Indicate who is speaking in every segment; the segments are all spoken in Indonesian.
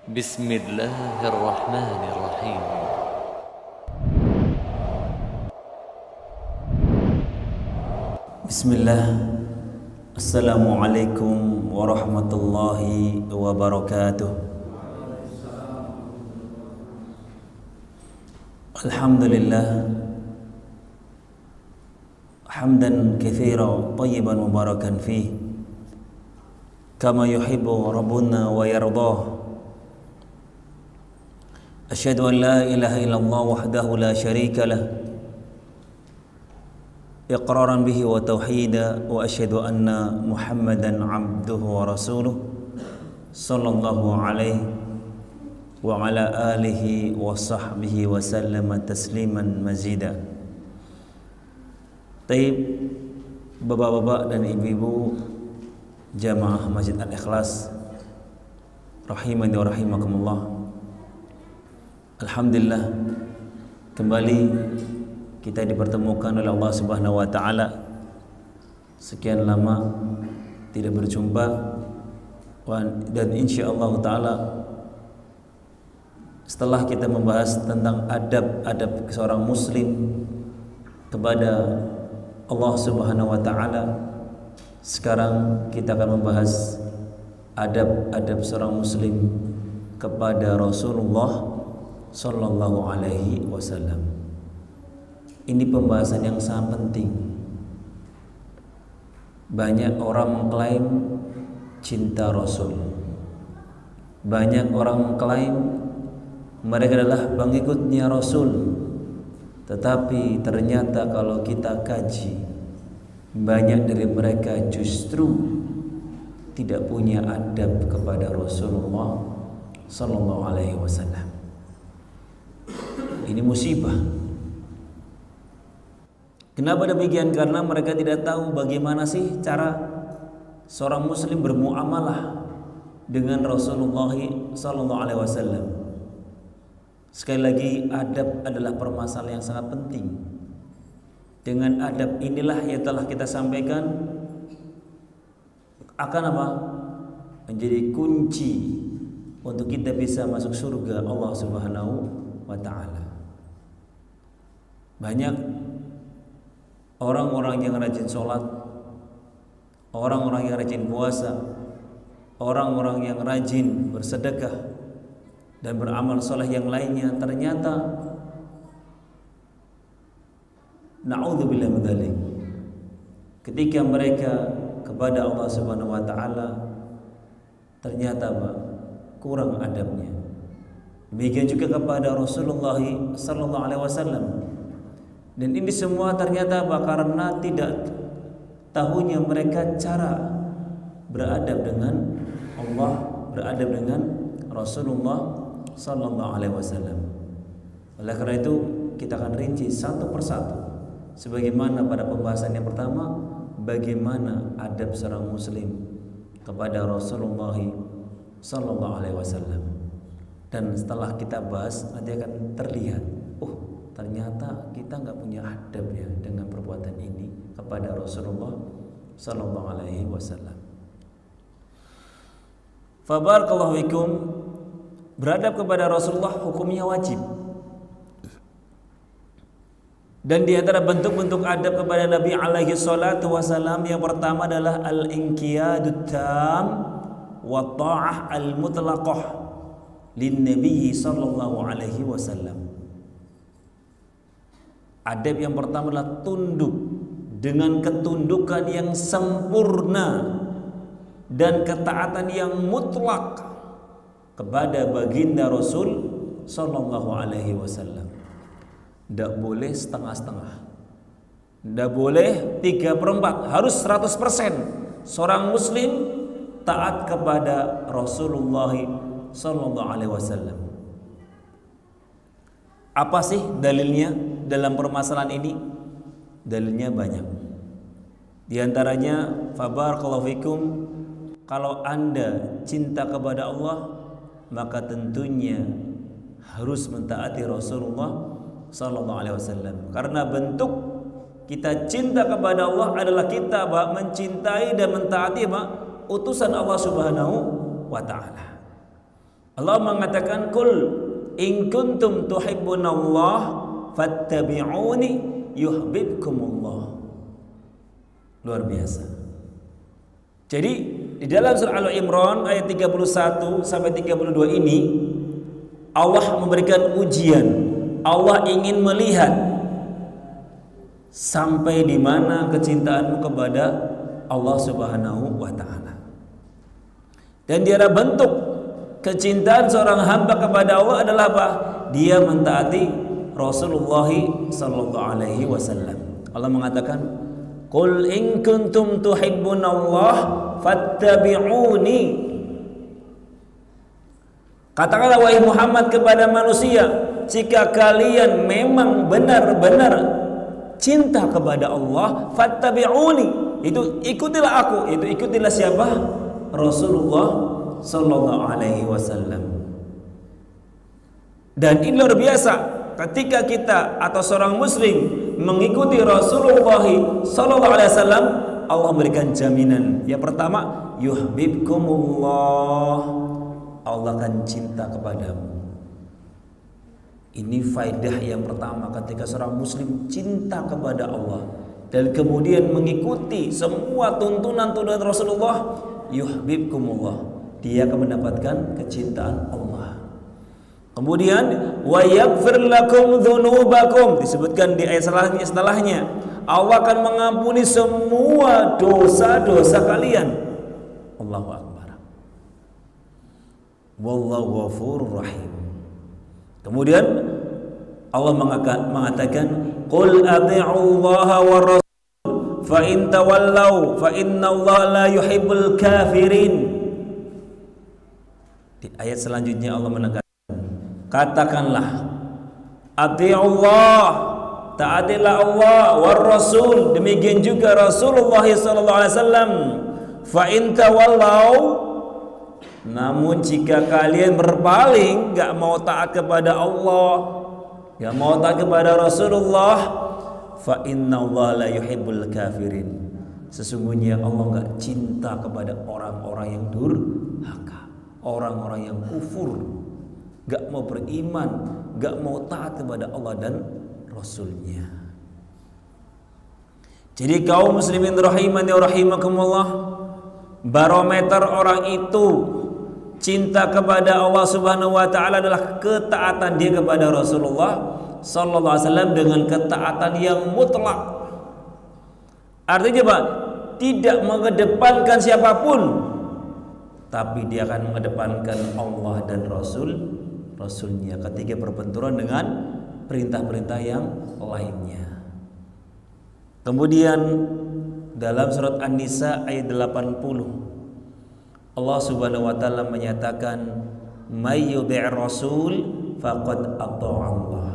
Speaker 1: بسم الله الرحمن الرحيم.
Speaker 2: بسم الله. السلام عليكم ورحمة الله وبركاته. الحمد لله حمدا كثيرا طيبا مباركا فيه كما يحب ربنا ويرضاه. أشهد أن لا إله إلا الله وحده لا شريك له إقرارا به وتوحيدا، وأشهد أن محمدا عبده ورسوله صلى الله عليه وعلى آله وصحبه وسلم تسليما مزيدا. Taib, bapak-bapak dan ibu-ibu jamaah Masjid Al-Ikhlas rahimani wa rahimakumullah. Alhamdulillah, kembali kita dipertemukan oleh Allah Subhanahu wa taala. Sekian lama tidak berjumpa, dan insyaallah taala setelah kita membahas tentang adab-adab seorang muslim kepada Allah Subhanahu wa taala, sekarang kita akan membahas adab-adab seorang muslim kepada Rasulullah sallallahu alaihi wasallam. Ini pembahasan yang sangat penting. Banyak orang mengklaim cinta Rasul. Banyak orang mengklaim mereka adalah pengikutnya Rasul. Tetapi ternyata kalau kita kaji, banyak dari mereka justru tidak punya adab kepada Rasulullah sallallahu alaihi wasallam. Ini musibah. Kenapa demikian? Karena mereka tidak tahu bagaimana sih cara seorang muslim bermuamalah dengan Rasulullah sallallahu alaihi wasallam. Sekali lagi, adab adalah permasalahan yang sangat penting. Dengan adab inilah yang telah kita sampaikan akan apa? Menjadi kunci untuk kita bisa masuk surga Allah Subhanahu wa taala. Banyak orang-orang yang rajin sholat, orang-orang yang rajin puasa, orang-orang yang rajin bersedekah dan beramal soleh yang lainnya, ternyata na'udzubillah min dzalik, ketika mereka kepada Allah Subhanahu wa taala ternyata kurang adabnya. Demikian juga kepada Rasulullah sallallahu alaihi wasallam. Dan ini semua ternyata karena tidak tahunya mereka cara beradab dengan Allah, beradab dengan Rasulullah sallallahu alaihi wasallam. Oleh karena itu kita akan rinci satu persatu. Sebagaimana pada pembahasan yang pertama, bagaimana adab seorang muslim kepada Rasulullah sallallahu alaihi wasallam. Dan setelah kita bahas nanti akan terlihat, ternyata kita nggak punya adab ya dengan perbuatan ini kepada Rasulullah sallallahu alaihi wasallam. Fabarakallahu fikum. Beradab kepada Rasulullah hukumnya wajib. Dan di antara bentuk-bentuk adab kepada Nabi alaihi salatu wasallam yang pertama adalah al-inqiyadut tam wa ta'ah al-mutlaqah lin nabi sallallahu alaihi wasallam. Adab yang pertama adalah tunduk dengan ketundukan yang sempurna dan ketaatan yang mutlak kepada baginda Rasul sallallahu alaihi wasallam. Tidak boleh setengah-setengah, tidak boleh 3/4, harus 100%. Seorang muslim taat kepada Rasulullah sallallahu alaihi wasallam. Apa sih dalilnya dalam permasalahan ini? Dalilnya banyak. Di antaranya, fabarakallahu fikum, kalau Anda cinta kepada Allah, maka tentunya harus mentaati Rasulullah sallallahu alaihi wasallam. Karena bentuk kita cinta kepada Allah adalah kita mencintai dan mentaati utusan Allah Subhanahu wa taala. Allah mengatakan, "Qul in kuntum tuhibbunallah fattabi'uni yuhibbukumullah." Luar biasa. Jadi di dalam surah Al-Imran ayat 31 sampai 32 ini Allah memberikan ujian. Allah ingin melihat sampai di mana kecintaanmu kepada Allah Subhanahu wa taala. Dan di antara bentuk kecintaan seorang hamba kepada Allah adalah apa? Dia mentaati Rasulullah sallallahu alaihi wasallam. Allah mengatakan, "Qul in kuntum tuhibbunallah fattabi'uni." Katakanlah wahai Muhammad kepada manusia, jika kalian memang benar-benar cinta kepada Allah, fattabi'uni, itu ikutilah aku. Itu ikutilah siapa? Rasulullah sallallahu alaihi wasallam. Dan ini luar biasa, ketika kita atau seorang muslim mengikuti Rasulullah sallallahu alaihi wasallam, Allah memberikan jaminan. Yang pertama, yuhibbukumullah, Allah akan cinta kepadamu. Ini faidah yang pertama ketika seorang muslim cinta kepada Allah dan kemudian mengikuti semua tuntunan-tuntunan Rasulullah, yuhibbukumullah, dia akan mendapatkan kecintaan Allah. Kemudian wa yaghfir lakum dzunubakum, disebutkan di ayat setelahnya, Allah akan mengampuni semua dosa-dosa kalian. Allahu akbar. Wallahu ghafurur rahim. Kemudian Allah mengatakan, "Qul athi'ullaha war rasul fa in tawallaw fa innallaha la yuhibbul kafirin." Di ayat selanjutnya Allah menekankan, katakanlah, "Athi'ullah", taatilah Allah, war rasul, demikian juga Rasulullah sallallahu alaihi wasallam, fa in tawallaw, namun jika kalian berpaling, gak mau taat kepada Allah, gak mau taat kepada Rasulullah, fa innallaha la yuhibbul kafirin, sesungguhnya Allah gak cinta kepada orang-orang yang durhaka, orang-orang yang kufur, gak mau beriman, gak mau taat kepada Allah dan Rasulnya. Jadi kaum muslimin rahimani wa rahimakumullah, barometer orang itu cinta kepada Allah Subhanahu wa taala adalah ketaatan dia kepada Rasulullah sallallahu alaihi wasallam dengan ketaatan yang mutlak. Artinya apa? Tidak mengedepankan siapapun, tapi dia akan mengedepankan Allah dan Rasulnya ketika berbenturan dengan perintah-perintah yang lainnya. Kemudian dalam surat An-Nisa ayat 80, Allah Subhanahu wa taala menyatakan, "May yuti'ir rasul faqad ata'a Allah."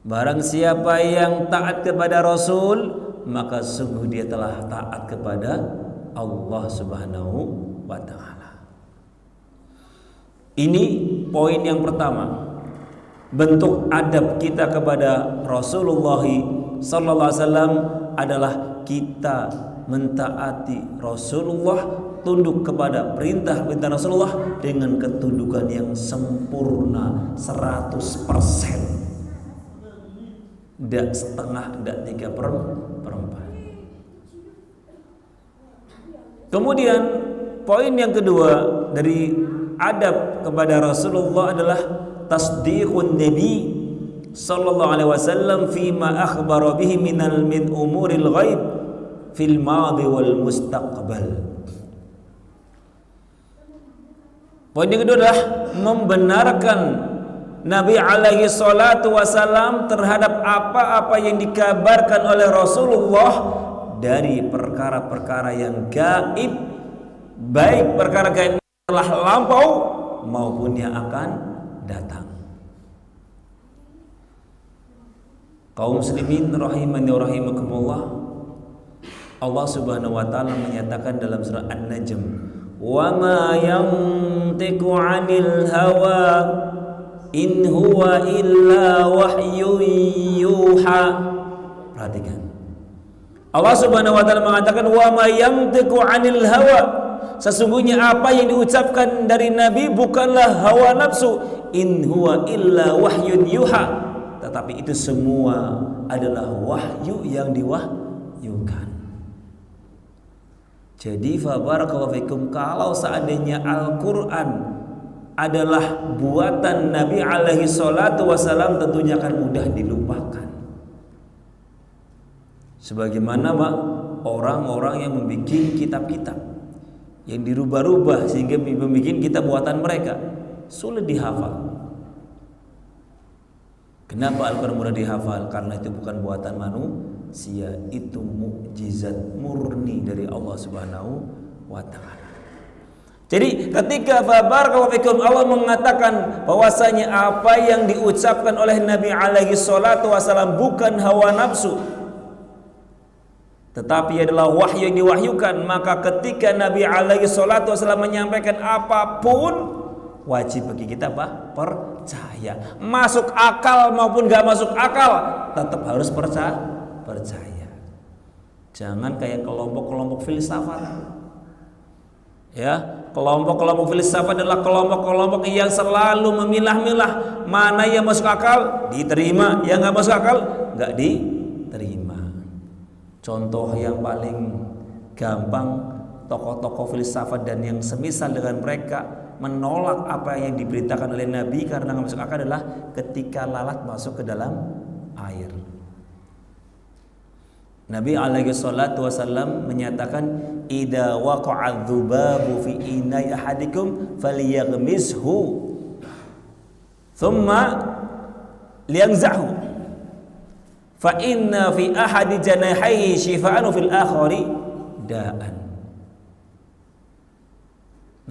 Speaker 2: Barang siapa yang taat kepada Rasul, maka sungguh dia telah taat kepada Allah Subhanahu wa taala. Ini poin yang pertama. Bentuk adab kita kepada Rasulullah sallallahu alaihi wasallam adalah kita mentaati Rasulullah, tunduk kepada perintah-perintah Rasulullah dengan ketundukan yang sempurna 100%, tidak setengah, tidak 3/4. Kemudian poin yang kedua dari adab kepada Rasulullah adalah tasdiqun Nabi sallallahu alaihi wasallam fima akhbara bihi min umuril ghaib fil madhi wal mustaqbal. Poin yang kedua adalah membenarkan Nabi alaihi salatu wasalam terhadap apa-apa yang dikabarkan oleh Rasulullah dari perkara-perkara yang gaib, baik perkara gaib yang telah lampau maupun yang akan datang. Kaum muslimin rahimani wa rahimakumullah, Allah Subhanahu wa taala menyatakan dalam surah An-Najm, "Wa ma yantiqu 'anil hawa in huwa illa wahyun yuha." Perhatikan. Allah Subhanahu wa taala mengatakan, "Wa ma yantiqu 'anil hawa", Sesungguhnya apa yang diucapkan dari Nabi bukanlah hawa nafsu, in huwa illa wahyun yuha, tetapi itu semua adalah wahyu yang diwahyukan. Jadi fa barakallahu fikum, kalau seandainya Al-Qur'an adalah buatan Nabi alaihi salatu wasalam, tentunya akan mudah dilupakan. Sebagaimana Pak, orang-orang yang membuat kitab-kitab yang dirubah-rubah sehingga membuat kitab buatan mereka sulit dihafal. Kenapa Al-Quran mudah dihafal? Karena itu bukan buatan manusia, itu mukjizat murni dari Allah Subhanahu wa Ta'ala. Jadi ketika barakallahu fikum Allah mengatakan bahwasanya apa yang diucapkan oleh Nabi alaihi salatu wasallam bukan hawa nafsu, tetapi adalah wahyu yang diwahyukan, maka ketika Nabi alaihi salatu wasallam menyampaikan apapun, wajib bagi kita percaya. Masuk akal maupun gak masuk akal, tetap harus percaya. Jangan kayak kelompok-kelompok filsafat. Ya, kelompok-kelompok filsafat adalah kelompok-kelompok yang selalu memilah-milah mana yang masuk akal diterima, yang gak masuk akal gak diterima. Contoh yang paling gampang, tokoh-tokoh filsafat dan yang semisal dengan mereka menolak apa yang diberitakan oleh Nabi karena nggak masuk akal adalah ketika lalat masuk ke dalam air. Nabi alaihi salatu wasallam menyatakan, idza waqa'a dzubabu fi inai ahadikum falyaghmishu thumma liyanzahu fa inna fi ahadi janahihi shifa'an fil akhari da'an.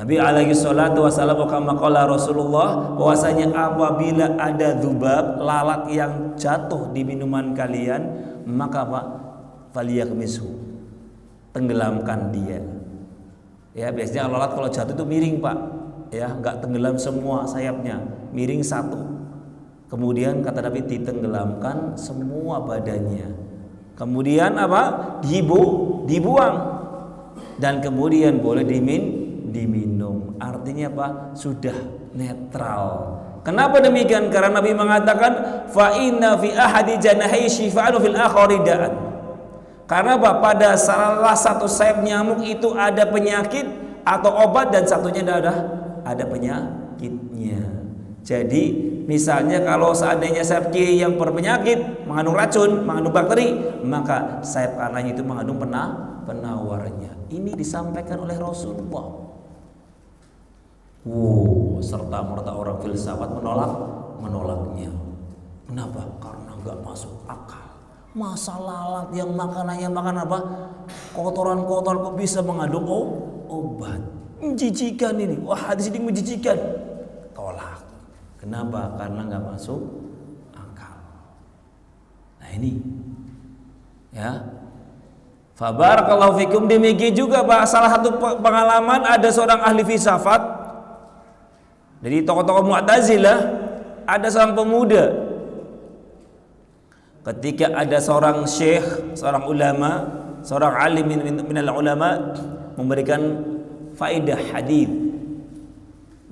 Speaker 2: Nabi alaihi salatu wasallam kama qala Rasulullah, bahwasanya apabila ada dzubab, lalat yang jatuh di minuman kalian, maka Pak, falyaghmishu, tenggelamkan dia. Ya, biasanya lalat kalau jatuh itu miring Pak, ya, enggak tenggelam semua sayapnya, miring satu. Kemudian kata Nabi, ditenggelamkan semua badannya. Kemudian apa? Dibuang. Dan kemudian boleh diminum. Artinya apa? Sudah netral. Kenapa demikian? Karena Nabi mengatakan, fa inna fi ahadi janahi shifa'an fil akhari da'an. Karena apa? Pada salah satu sayap nyamuk itu ada penyakit atau obat, dan satunya ada penyakitnya. Jadi misalnya kalau seandainya sayap kiri yang berpenyakit, mengandung racun, mengandung bakteri, maka sayap kanannya itu mengandung penawarnya. Ini disampaikan oleh Rasulullah. Serta merta orang filsafat menolaknya. Kenapa? Karena nggak masuk akal. Masa lalat yang makanannya makan apa? Kotoran-kotoran kok bisa mengandung obat? Menjijikan ini. Wah, hadis ini menjijikan. Tolak. Kenapa? Karena nggak masuk akal. Nah ini, ya. Fabarakallahu fikum. Demikian juga Pak, salah satu pengalaman ada seorang ahli filsafat dari tokoh-tokoh Mu'tazilah, ada seorang pemuda. Ketika ada seorang syekh, seorang ulama, seorang alim minal ulama memberikan faedah hadis,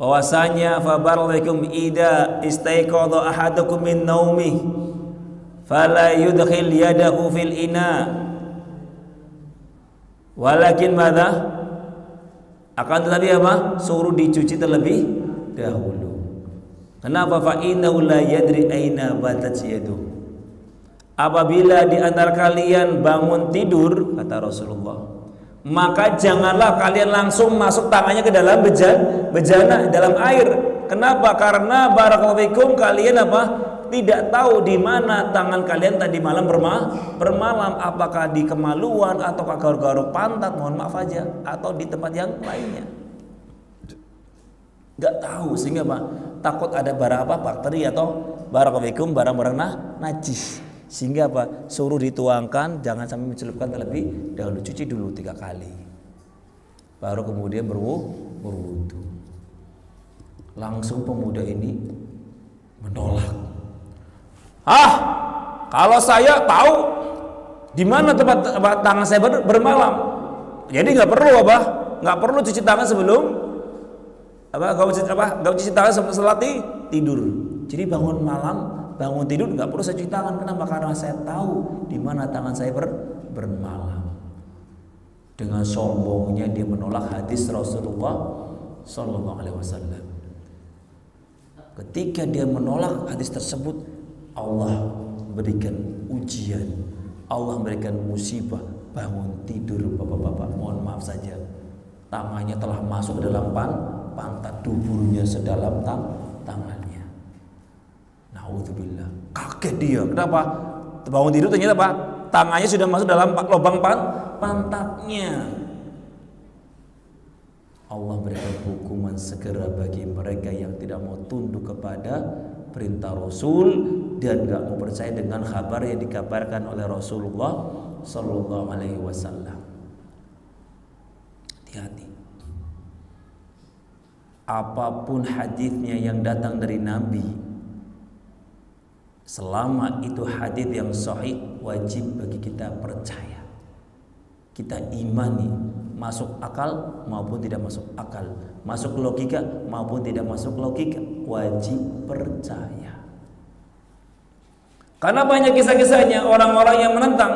Speaker 2: bahwasanya fabarakallahu idza istaiqadha ahadukum min naumih fala yudkhil yadahu fil ina walakin madza, akan tetapi apa? Suruh dicuci terlebih dahulu. Kenapa? Fa innahu la yadri aina batat yadu. Apabila di antara kalian bangun tidur, kata Rasulullah, maka janganlah kalian langsung masuk tangannya ke dalam bejana dalam air. Kenapa? Karena barakallahu fikum, kalian apa? Tidak tahu di mana tangan kalian tadi malam bermalam, apakah di kemaluan atau garuk-garuk pantat, mohon maaf aja, atau di tempat yang lainnya. Nggak tahu, sehingga apa? Takut ada barang apa? Bakteri atau barakallahu fikum barang-barang najis. Sehingga apa? Suruh dituangkan, jangan sampai mencelupkan terlebih dahulu, cuci dulu 3 kali. Baru kemudian berwudu. Langsung pemuda ini menolak. Kalau saya tahu di mana tempat tangan saya bermalam, jadi nggak perlu apa? nggak perlu cuci tangan sebelum nggak cuci tangan sebelum salat tidur. Jadi bangun malam, bangun tidur nggak perlu saya cuci tangan. Kenapa? Karena saya tahu di mana tangan saya bermalam. Dengan sombongnya dia menolak hadis Rasulullah Sallallahu Alaihi Wasallam. Ketika dia menolak hadis tersebut, Allah berikan ujian, Allah berikan musibah. Bangun tidur bapak-bapak, mohon maaf saja, tangannya telah masuk ke dalam pantat, duburnya sedalam tangannya. Naudzubillah. Kaget dia. Kenapa? Bangun tidur ternyata apa? Tangannya sudah masuk dalam lubang pantatnya. Allah berikan hukuman segera bagi mereka yang tidak mau tunduk kepada perintah Rasul dan tidak mau percaya dengan kabar yang dikabarkan oleh Rasulullah Sallallahu Alaihi Wasallam. Hati-hati. Apapun hadisnya yang datang dari Nabi, selama itu hadis yang sahih, wajib bagi kita percaya. Kita imani, masuk akal maupun tidak masuk akal, masuk logika maupun tidak masuk logika, wajib percaya. Karena banyak kisah-kisahnya orang-orang yang menentang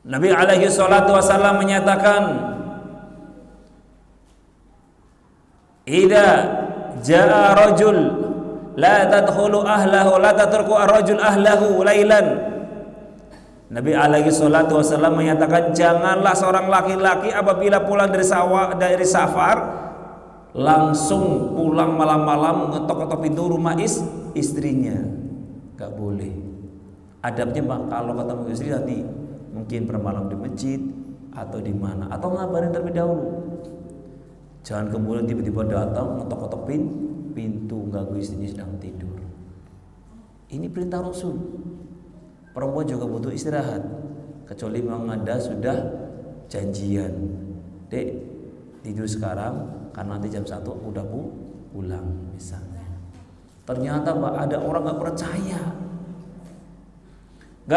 Speaker 2: Nabi alaihi salatu wasallam menyatakan, "Idza jaa rajul la tadkhulu ahlahu la tatruku ar-rajul ahlahu lailan." Nabi alaihi salatu wasallam menyatakan, janganlah seorang laki-laki apabila pulang dari safar langsung pulang malam-malam ngetok-ngetok pintu rumah istrinya. Gak boleh. Adabnya kalau ketemu istri nanti mungkin bermalam di masjid atau di mana, atau ngabarin terlebih dahulu. Jangan kemudian tiba-tiba datang ngetok-ngetok pintu ganggu istrinya sedang tidur. Ini perintah Rasul. Perempuan juga butuh istirahat, kecuali memang Anda sudah janjian, Dek tidur sekarang karena nanti jam 1 udah pulang misalnya. Ternyata Pak, ada orang gak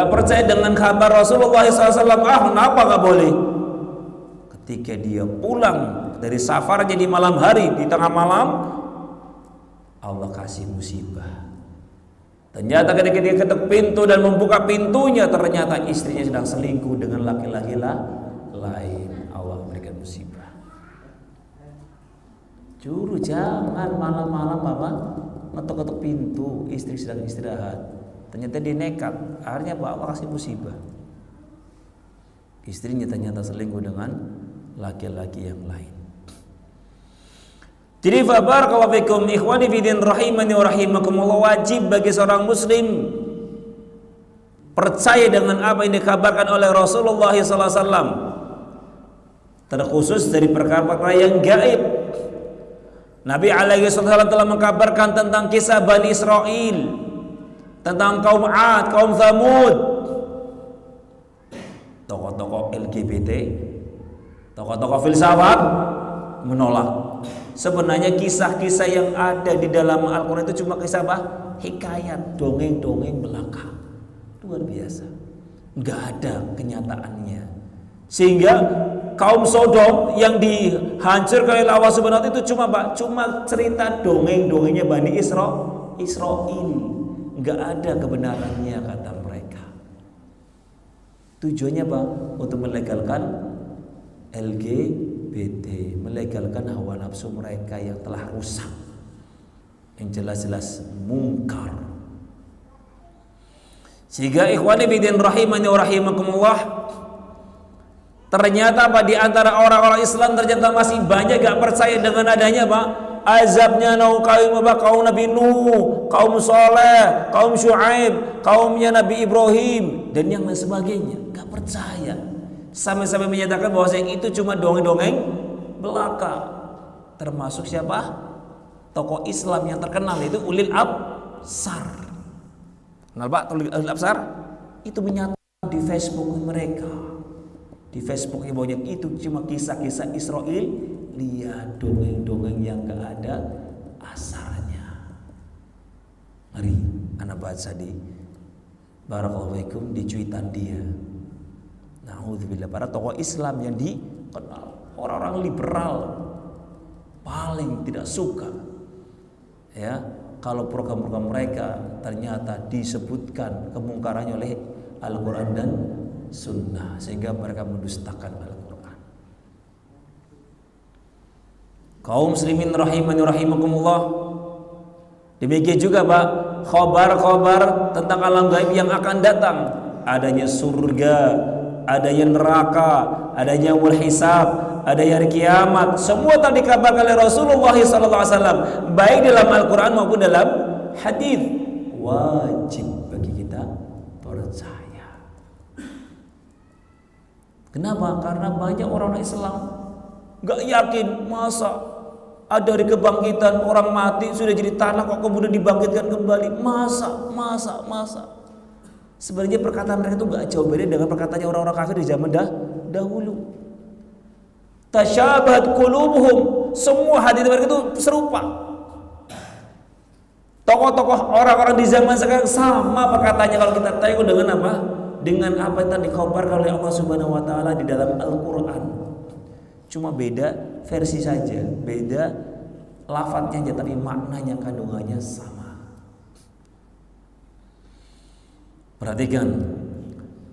Speaker 2: percaya dengan kabar Rasulullah SAW. Kenapa gak boleh? Ketika dia pulang dari safarnya di malam hari, di tengah malam, Allah kasih musibah. Ternyata ketika dia ketuk pintu dan membuka pintunya, ternyata istrinya sedang selingkuh dengan laki-laki lain. Allah berikan musibah. Juru, jangan malam-malam Bapak ngetuk-ngetuk pintu, istri sedang istirahat. Ternyata dia nekat, akhirnya Allah kasih musibah. Istrinya ternyata selingkuh dengan laki-laki yang lain. Jadi barakallahu fikum ikhwani fillah rahimani wa rahimakumullah, wajib bagi seorang muslim percaya dengan apa yang dikabarkan oleh Rasulullah SAW, terkhusus dari perkara-perkara yang gaib. Nabi alaihi wasallam telah mengkabarkan tentang kisah Bani Israel, tentang kaum Ad, kaum Thamud, tokoh-tokoh LGBT, tokoh-tokoh filsafat menolak. Sebenarnya kisah-kisah yang ada di dalam Al-Quran itu cuma kisah apa? Hikayat, dongeng-dongeng belaka. Luar biasa. Nggak ada kenyataannya. Sehingga kaum Sodom yang dihancurkan oleh Allah Subhanahu wa Ta'ala itu cuma cerita dongeng-dongengnya Bani Israel. Nggak ada kebenarannya kata mereka. Tujuannya apa? Untuk melegalkan LGBT, melegalkan hawa nafsu mereka yang telah rusak, yang jelas-jelas mungkar. Sehingga ikhwani bidin rahimani wa rahimakumullah, ternyata di antara orang-orang Islam ternyata masih banyak gak percaya dengan adanya azabnya kaum Nabi Nuh, kaum Saleh, kaum Syuaib, kaumnya Nabi Ibrahim dan yang lain sebagainya. Gak percaya, sampai-sampai menyatakan bahwa itu cuma dongeng-dongeng belaka. Termasuk siapa? Tokoh Islam yang terkenal, itu Ulil Absar. Kenal Pak Ulil Absar? Itu menyatakan di Facebook mereka, di Facebook ibunya itu cuma kisah-kisah Israel, lihat dongeng-dongeng yang gak ada asarnya. Mari anak baca di barakallahu fikum di cuitan dia. Na'udzubillah, para tokoh Islam yang dikenal orang-orang liberal paling tidak suka ya kalau program-program mereka ternyata disebutkan kemungkarannya oleh Al-Quran dan Sunnah, sehingga mereka mendustakan Al-Quran. Kaum muslimin rahimani rahimakumullah, demikian juga Pak, khabar-khabar tentang alam gaib yang akan datang, adanya surga, adanya neraka, adanya yaumul hisab, adanya hari kiamat, semua telah dikabarkan oleh Rasulullah SAW, baik dalam Al-Quran maupun dalam hadis. Wajib bagi kita percaya. Kenapa? Karena banyak orang Islam nggak yakin, masa ada hari kebangkitan, orang mati sudah jadi tanah kok kemudian dibangkitkan kembali, masa. Sebenarnya perkataan mereka itu nggak jauh beda dengan perkataannya orang-orang kafir di zaman dahulu. Tasyabahat qulubuhum, semua hadis mereka itu serupa. Tokoh-tokoh orang-orang di zaman sekarang sama perkataannya. Kalau kita tengok dengan apa? Dengan apa yang dikhabarkan oleh Allah Subhanahu wa taala di dalam Al-Qur'an. Cuma beda versi saja, beda lafadznya aja, tapi maknanya, kandungannya sama. Perhatikan,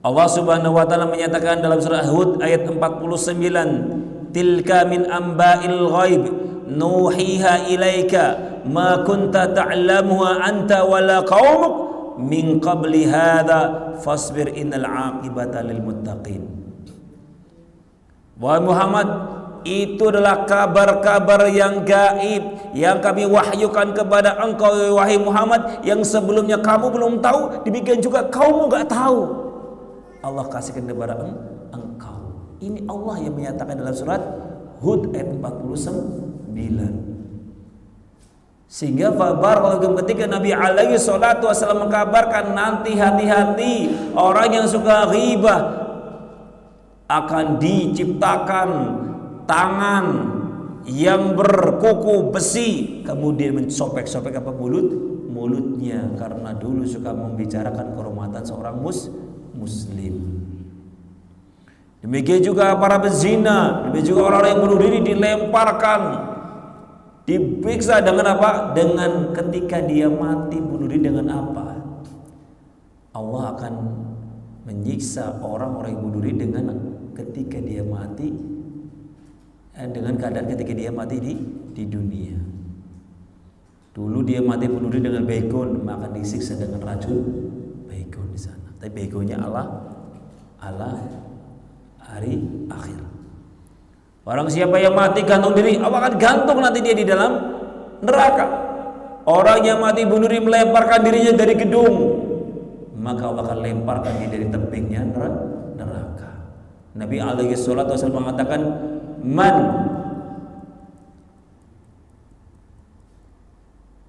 Speaker 2: Allah Subhanahu wa taala menyatakan dalam surah Hud ayat 49, tilka min amba'il ghaib nuhiha ilaika ma kunta ta'lamuha anta wala qaumuk min qabli hadza fasbir innal 'aqibata lil muttaqin. Wahai Muhammad, itu adalah kabar-kabar yang gaib yang kami wahyukan kepada engkau wahai Muhammad, yang sebelumnya kamu belum tahu, demikian juga kamu enggak tahu. Allah kasihkan kepada engkau. Ini Allah yang menyatakan dalam surat Hud ayat 49. Sehingga barakallahu ketika Nabi alaihi salatu wasallam mengkabarkan nanti hati-hati orang yang suka ghibah, akan diciptakan tangan yang berkuku besi kemudian mensobek-sobek apa mulutnya, karena dulu suka membicarakan kehormatan seorang muslim. Demikian juga para pezina, demikian juga orang-orang yang bunuh diri dilemparkan, diperiksa dengan apa? Dengan ketika dia mati bunuh diri dengan apa? Allah akan menyiksa orang-orang yang bunuh diri dengan ketika dia mati, dengan keadaan ketika dia mati di dunia. Dulu dia mati bunuh diri dengan baygon, maka disiksa dengan racun baygon di sana. Tapi baygonnya Allah hari akhir. Orang siapa yang mati gantung diri, Allah akan gantung nanti dia di dalam neraka. Orang yang mati bunuh diri melemparkan dirinya dari gedung, maka Allah akan lemparkan dia dari tebingnya neraka. Nabi alaihi salatu wasallam mengatakan, man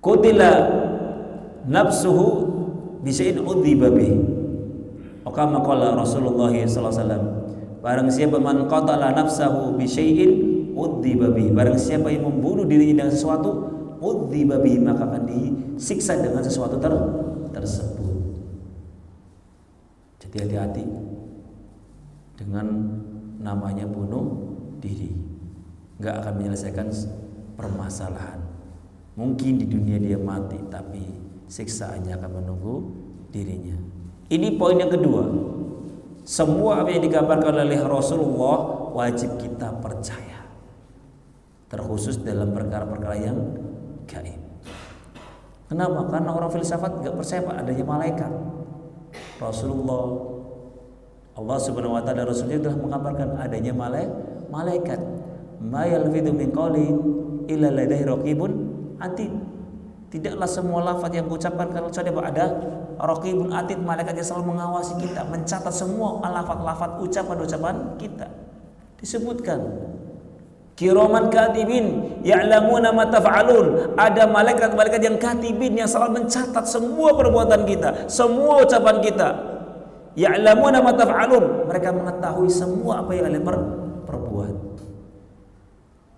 Speaker 2: qutila nafsuhu bisyai'in udziba bih. Maka qala Rasulullah sallallahu alaihi wasallam, barang siapa man qatala nafsahu bisyai'in udziba bih, barang siapa yang membunuh dirinya dengan sesuatu, udziba bih, maka akan disiksa dengan sesuatu tersebut. Jadi hati-hati dengan namanya bunuh diri, nggak akan menyelesaikan permasalahan. Mungkin di dunia dia mati, tapi siksaannya akan menunggu dirinya. Ini poin yang kedua. Semua apa yang dikabarkan oleh Rasulullah wajib kita percaya, terkhusus dalam perkara-perkara yang gaib. Kenapa? Karena orang filsafat nggak percaya adanya malaikat. Rasulullah, Allah Subhanahu wa taala, Rasulnya telah mengabarkan adanya malaikat. Ma yalfidhu min qawlin illa ladaihi raqibun atid. Tidaklah semua lafaz yang diucapkan kalau ada raqibun atid, malaikat yang selalu mengawasi kita, mencatat semua lafaz-lafaz ucapan-ucapan kita. Disebutkan kiraman katibin ya'lamuna ma taf'alun. Ada malaikat-malaikat yang katibin yang selalu mencatat semua perbuatan kita, semua ucapan kita. Ya'lamuna ma taf'alun, mereka mengetahui semua apa yang kalian perbuat.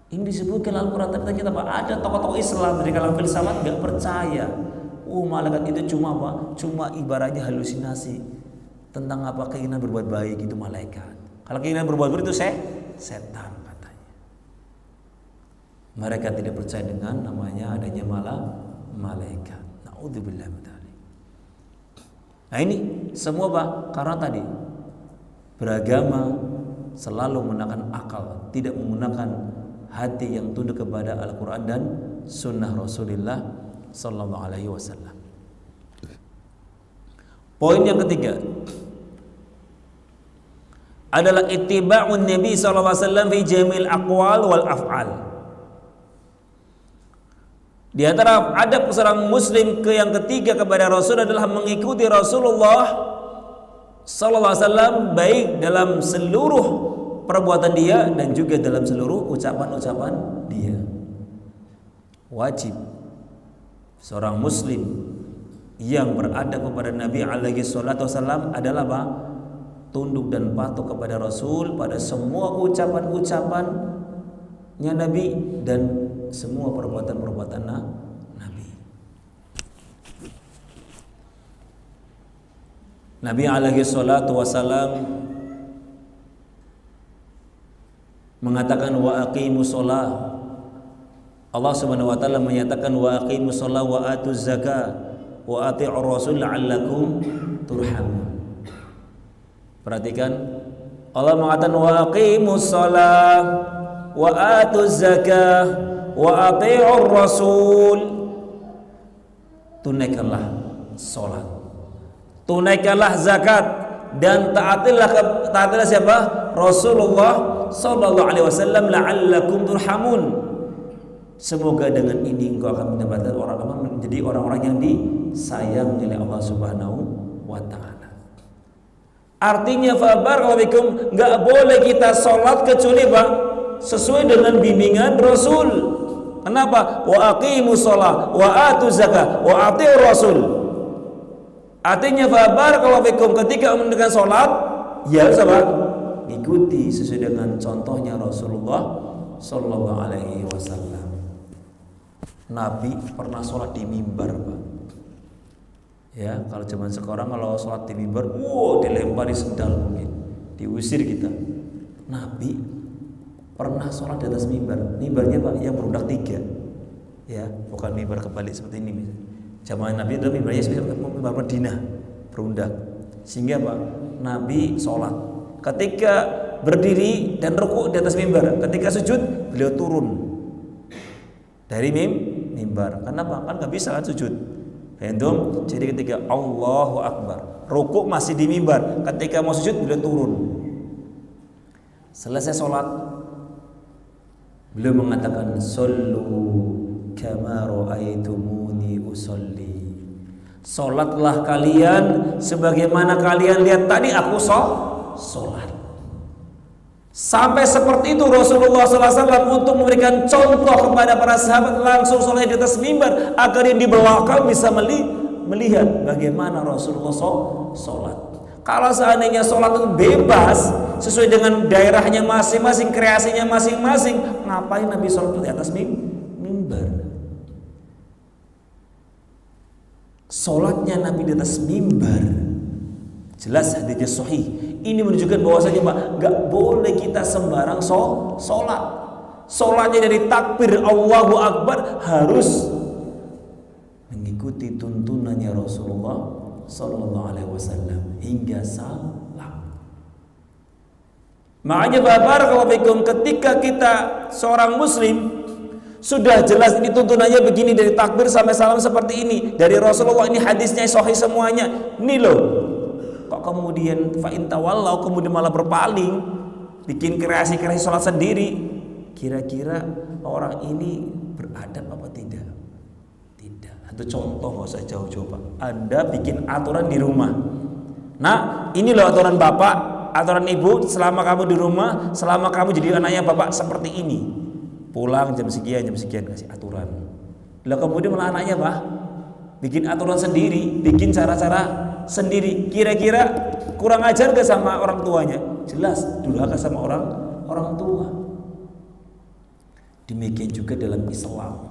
Speaker 2: Ini disebutkan Al-Quran. Ternyata ada tokoh-tokoh Islam dari kalangan filsafat nggak percaya. Malaikat itu cuma apa? Cuma ibaratnya halusinasi. tentang apa keinginan berbuat baik itu malaikat. Kalau keinginan berbuat buruk itu setan katanya. Mereka tidak percaya dengan namanya adanya malaikat. Naudzubillah min dzalik. Nah ini semua Pak, karena tadi beragama selalu menggunakan akal, tidak menggunakan hati yang tunduk kepada Al-Quran dan Sunnah Rasulullah Sallallahu Alaihi Wasallam. Poin yang ketiga adalah ittiba'un Nabi Sallallahu Alaihi Wasallam fi jamil aqwal wal af'al. Di antara adab seorang Muslim yang ketiga kepada Rasul adalah mengikuti Rasulullah Sallallahu Alaihi Wasallam baik dalam seluruh perbuatan dia dan juga dalam seluruh ucapan-ucapan dia. Wajib seorang Muslim yang beradab kepada Nabi alaihi salatu wasallam adalah apa? Tunduk dan patuh kepada Rasul pada semua ucapan-ucapannya Nabi dan semua perbuatan-perbuatan Nabi. Nabi alaihi salatu wasallam mengatakan wa aqimus shalah. Allah Subhanahu wa taala menyatakan wa aqimus shalah wa atuz zakah wa ati'ur rasul la'allakum turhamun. Perhatikan, Allah mengatakan wa aqimus shalah wa atuz zakah wa ati'ur rasul. Tunaikanlah salat, tunaikanlah zakat dan taatilah siapa? Rasulullah sallallahu alaihi wasallam la'allakum turhamun. Semoga dengan ini engkau akan mendapatkan menjadi orang-orang yang disayang oleh Allah Subhanahu wa taala. Artinya fabarakallahu enggak boleh kita salat kecuali Pak sesuai dengan bimbingan Rasul. Kenapa? Wa aqimus shalah wa atuz zakah wa atiur rasul. Artinya fabarakallahu ketika menunaikan salat ya sahabat ikuti sesuai dengan contohnya Rasulullah sallallahu alaihi wasallam. Nabi pernah sholat di mimbar Pak. Ya, kalau zaman sekarang kalau sholat di mimbar, dilempari sendal mungkin, diusir kita. Nabi pernah sholat di atas mimbar. Mimbarnya Pak yang berundak 3. Ya, bukan mimbar kebalik seperti ini. Zaman Nabi itu mimbarnya seperti mimbar Madinah, berundak. Sehingga Pak, Nabi sholat. Ketika berdiri dan rukuk di atas mimbar, ketika sujud beliau turun dari mimbar. Kenapa? Kan nggak bisa kan sujud. Entum. Jadi ketika Allahu Akbar, rukuk masih di mimbar. Ketika mau sujud beliau turun. Selesai sholat, beliau mengatakan sallu kama ra'aitumuni usolli. Sholatlah kalian sebagaimana kalian lihat tadi aku sholat. Sampai seperti itu Rasulullah SAW untuk memberikan contoh kepada para sahabat langsung sholat di atas mimbar agar yang di belakang bisa melihat bagaimana Rasulullah sholat. Kalau seandainya sholat itu bebas sesuai dengan daerahnya masing-masing, kreasinya masing-masing, ngapain Nabi sholat di atas mimbar? Sholatnya Nabi di atas mimbar jelas hadisnya sahih. Ini menunjukkan bahwasanya Pak, gak boleh kita sembarang sholat. Sholatnya dari takbir Allahu Akbar harus mengikuti tuntunannya Rasulullah Sallallahu Alaihi Wasallam hingga salam. Makanya barakallahu fikum ketika kita seorang Muslim sudah jelas ini tuntunannya begini dari takbir sampai salam seperti ini dari Rasulullah, ini hadisnya sahih semuanya. Ini loh. Kok kemudian fa'in tawallau kemudian malah berpaling bikin kreasi-kreasi sholat sendiri. Kira-kira orang ini beradab apa tidak? Tidak. Itu contoh, nggak usah jauh-jauh Pak. Anda bikin aturan di rumah. Nah ini loh aturan bapak, aturan ibu. Selama kamu di rumah, selama kamu jadi anaknya bapak seperti ini, pulang jam sekian kasih aturan. Lah kemudian malah anaknya Pak bikin aturan sendiri, bikin cara-cara sendiri. Kira-kira kurang ajar gak sama orang tuanya? Jelas durhaka sama orang tua. Demikian juga dalam Islam.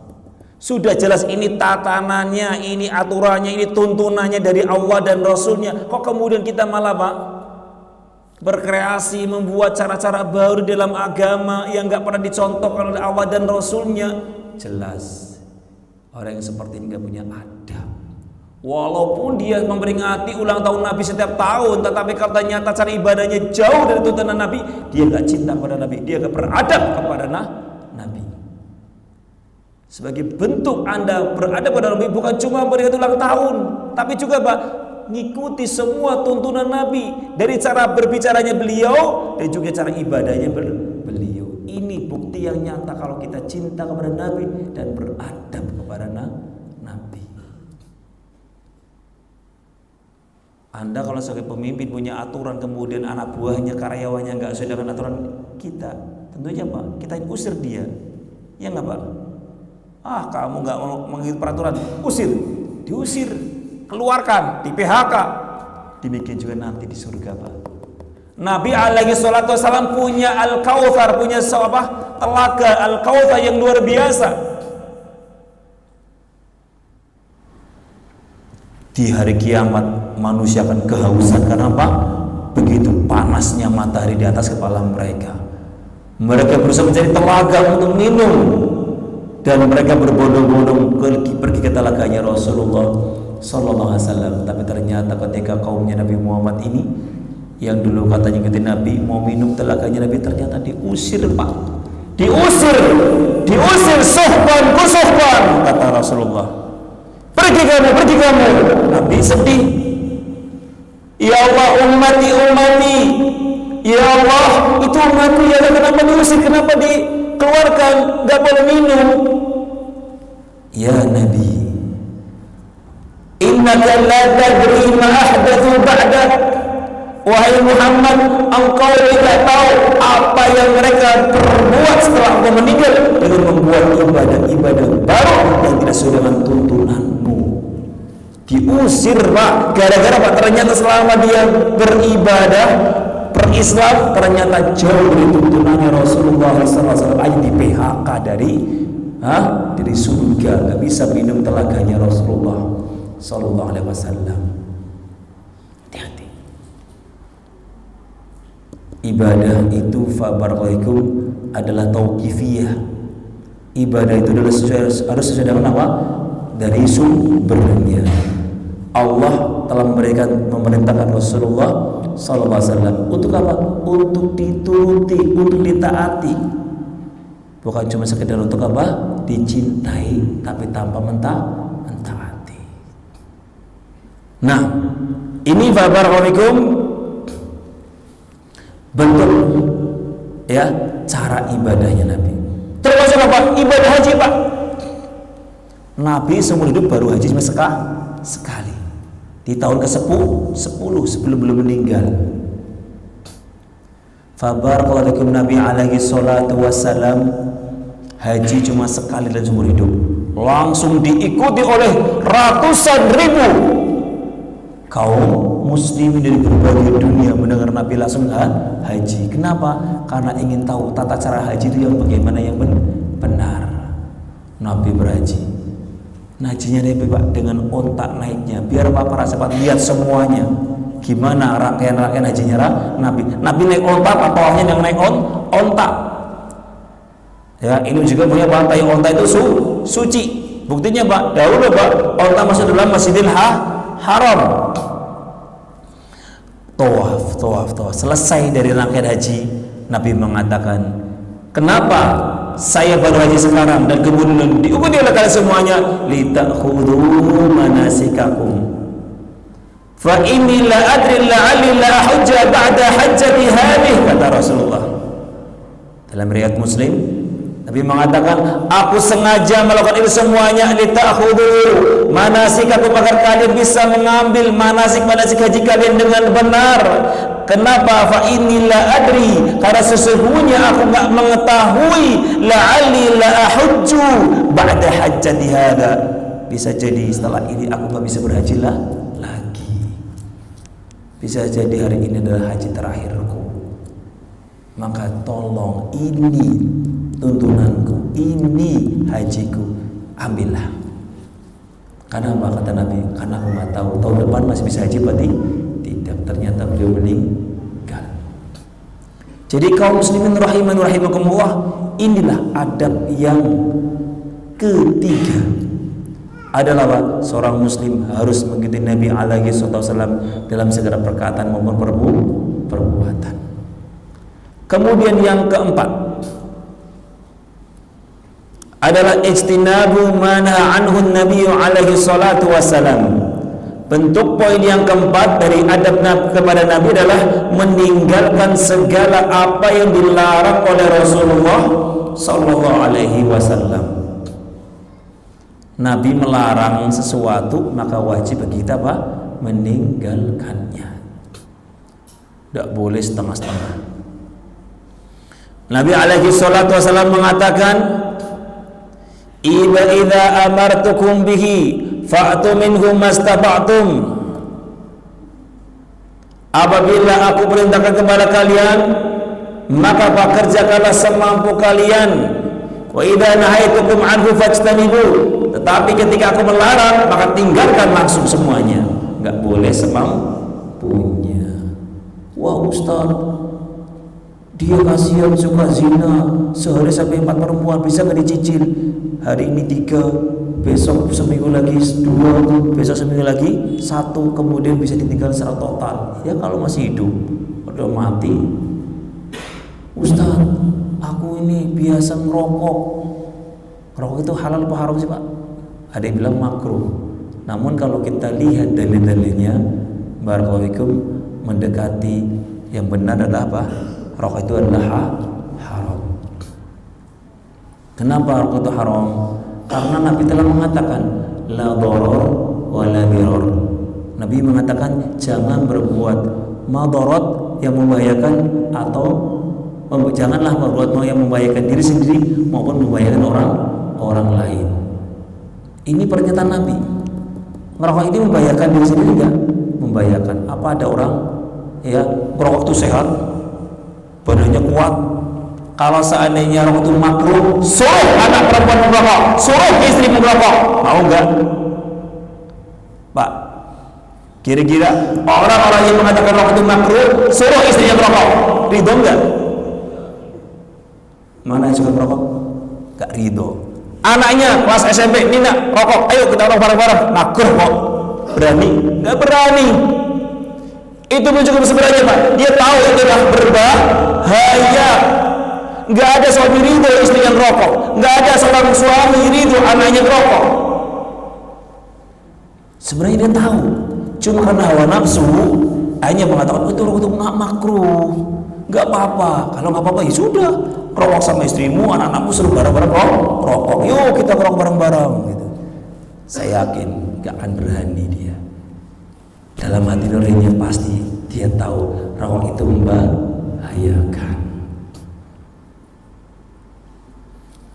Speaker 2: Sudah jelas ini tatanannya, ini aturannya, ini tuntunannya dari Allah dan Rasulnya. Kok kemudian kita malah Pak berkreasi, membuat cara-cara baru dalam agama yang gak pernah dicontohkan oleh Allah dan Rasulnya? Jelas orang yang seperti ini gak punya adab. Walaupun dia memperingati ulang tahun Nabi setiap tahun, tetapi kalau ternyata cara ibadahnya jauh dari tuntunan Nabi, dia gak cinta kepada Nabi, dia gak beradab kepada Nabi. Sebagai bentuk Anda beradab kepada Nabi bukan cuma memperingati ulang tahun, tapi juga Pak ngikuti semua tuntunan Nabi, dari cara berbicaranya beliau dan juga cara ibadahnya beliau. Ini bukti yang nyata kalau kita cinta kepada Nabi dan beradab kepada Nabi. Anda kalau sebagai pemimpin punya aturan, kemudian anak buahnya, karyawannya nggak sesuai dengan aturan kita, tentunya Pak kita usir dia, ya nggak Pak? Kamu nggak mau mengikuti peraturan, usir, diusir, keluarkan, di PHK. Demikian juga nanti di surga Pak. Nabi alaihi salatu wassalam punya Al-Kautsar, punya telaga Al-Kautsar yang luar biasa. Di hari kiamat manusia akan kehausan karena apa? Begitu panasnya matahari di atas kepala mereka. Mereka berusaha mencari telaga untuk minum, dan mereka berbondong-bondong pergi ke telaganya Rasulullah Sallallahu Alaihi Wasallam. Tapi ternyata ketika kaumnya Nabi Muhammad ini yang dulu katanya ngikutin Nabi mau minum telaganya Nabi, ternyata diusir Pak, diusir suhban kata Rasulullah. Pergi kamu. Nabi sedih. Ya Allah, ummati. Ya Allah, itu umatku. Ya Allah, kenapa diusir? Kenapa dikeluarkan? Gak boleh minum. Ya Nabi, innaka la tadri ma ahdathu ba'dak. Wahai Muhammad, engkau tidak tahu apa yang mereka perbuat setelah engkau meninggal dengan membuat ibadah-ibadah baru yang tidak sesuai dengan tuntunanmu. Diusir Pak, gara-gara Pak ternyata selama dia beribadah berislam ternyata jauh dari tuntunannya Rasulullah SAW. Ayo di PHK dari surga, nggak bisa minum telaganya Rasulullah Sallallahu Alaihi Wasallam. Hati-hati. Ibadah itu fabarakalaikum adalah tauqifiyah. Ibadah itu harus sesuai dengan apa? Dari sumbernya. Allah telah memerintahkan Rasulullah Sallallahu Alaihi Wasallam untuk apa? Untuk dituruti, untuk ditaati. Bukan cuma sekedar untuk apa? Dicintai, tapi tanpa mentaati. Nah, ini barakallahu bentuk ya cara ibadahnya Nabi. Termasuk apa? Ibadah haji Pak. Nabi seumur hidup baru haji cuma sekali. Di tahun ke-10 sebelum meninggal. Fabarakallahu Nabi alaihi salatu wassalam haji cuma sekali dalam seumur hidup. Langsung diikuti oleh ratusan ribu kaum muslimin dari berbagai dunia mendengar Nabi langsung haji. Kenapa? Karena ingin tahu tata cara haji itu yang bagaimana yang benar. Nabi berhaji. Hajinya Nabi Pak dengan ontak naiknya, biar para sahabat lihat semuanya. Gimana rangkaian hajinya Nabi. Nabi naik ontak, tawafnya yang naik ontak. Ya, ini juga punya bantai ontak itu suci. Buktinya Pak, dahulu Pak, ontak masuk dalam Masjidil Haram. Tawaf. Selesai dari rangkaian haji, Nabi mengatakan, kenapa saya baru haji sekarang dan kemudian diikuti oleh kalian semuanya? Litakhudhu manasikakum. Fa inni la adri la'alli la hujja ba'da hajjati hadhihi, kata Rasulullah. Dalam riwayat Muslim, Nabi mengatakan, aku sengaja melakukan ini semuanya litakhudhu manasikakum, agar kalian bisa mengambil manasik haji kalian dengan benar. Kenapa? Fa inni la adri, karena sesungguhnya aku enggak mengetahui la'alli la ahujju ba'da hajjati hadza. Bisa jadi setelah ini aku enggak bisa berhaji lagi. Bisa jadi hari ini adalah haji terakhirku. Maka tolong, ini tuntunanku, ini hajiku. ambillah. Karena apa kata Nabi? Karena aku nggak tahu tahun depan masih bisa haji berarti tidak. Ternyata beliau meninggal. Jadi kaum muslimin rahiman rahimakumullah, inilah adab yang ketiga adalah apa? Seorang muslim harus mengikuti Nabi alaihi wasallam dalam segala perkataan maupun perbuatan. Kemudian yang keempat adalah ijtinabu manha anhu Nabi alaihi salatu wassalam. Bentuk poin yang keempat dari adab kepada Nabi adalah meninggalkan segala apa yang dilarang oleh Rasulullah sallallahu alaihi wasallam. Nabi melarang sesuatu, maka wajib bagi kita apa? Meninggalkannya. Tidak boleh setengah-setengah. Nabi alaihi salatu wasallam mengatakan, idza amartukum bihi fa'tu minhu mastata'tum. Apabila aku perintahkan kepada kalian, maka kerjakanlah semampu kalian. Wa idza nahaitukum anhu fajtanibu. Tetapi ketika aku melarang, maka tinggalkan langsung semuanya. Enggak boleh semampunya. Wah Ustaz, dia kasihan suka zina, sehari sampai 4 perempuan, bisa nggak dicicil? Hari ini 3, besok seminggu lagi 2, besok seminggu lagi 1, kemudian bisa ditinggal secara total. Ya kalau masih hidup, udah mati. Ustaz, aku ini biasa ngerokok. Rokok itu halal apa haram sih Pak? Ada yang bilang makruh. Namun kalau kita lihat dalil-dalilnya, barakallahu fikum, mendekati yang benar adalah apa? Rokok itu adalah haram. Kenapa rokok itu haram? Karena Nabi telah mengatakan la dharar wa la dirar. Nabi mengatakan jangan berbuat madarat yang membahayakan, atau janganlah berbuat yang membahayakan diri sendiri maupun membahayakan orang lain. Ini pernyataan Nabi. Ngerokok ini membahayakan diri sendiri enggak? Membahayakan. Apa ada orang ya ngerokok itu sehat, badannya kuat? Kalau seandainya rokok itu makruh, suruh anak perempuan merokok, suruh istri merokok, mau enggak? Pak, kira-kira orang-orang yang mengatakan rokok itu makruh, suruh istrinya merokok, ridho enggak? Mana yang suka merokok? Enggak ridho. Anaknya kelas SMP, Nina rokok, ayo kita rokok bareng-bareng, makruh kok. Berani? Enggak berani. Itu pun cukup sebenarnya Pak. Dia tahu itu adalah berbahaya. Nggak ada suami ridho istri yang rokok, nggak ada seorang suami ridho anaknya rokok. Sebenarnya dia tahu, cuma karena hawa nafsu hanya mengatakan itu rokok itu makruh, nggak apa-apa. Kalau nggak apa-apa ya sudah, rokok sama istrimu, anak-anakmu suruh bareng-bareng rokok. Yuk kita rokok bareng-bareng. Gitu. Saya yakin nggak akan berani dia. Dalam hati nuraninya pasti dia tahu rokok itu membahayakan.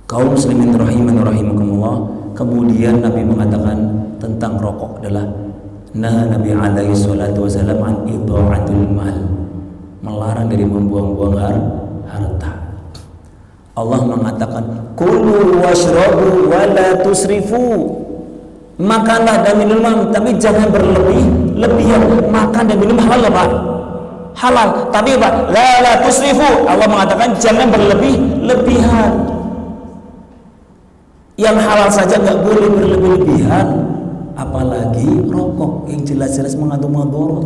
Speaker 2: Kaum muslimin rahiman rahimakumullah, kemudian Nabi mengatakan tentang rokok adalah Nabi alaihi salatu wasallam an idha'atul mal, melarang dari membuang-buang harta. Allah mengatakan kulu washrabu wa la tusrifu, makanlah dan minum tapi jangan berlebihan. Makan dan minum halal Pak, halal, tapi Pak la tusrifu, Allah mengatakan jangan berlebihan. Yang halal saja nggak boleh berlebihan, apalagi rokok yang jelas-jelas mengandung madarat.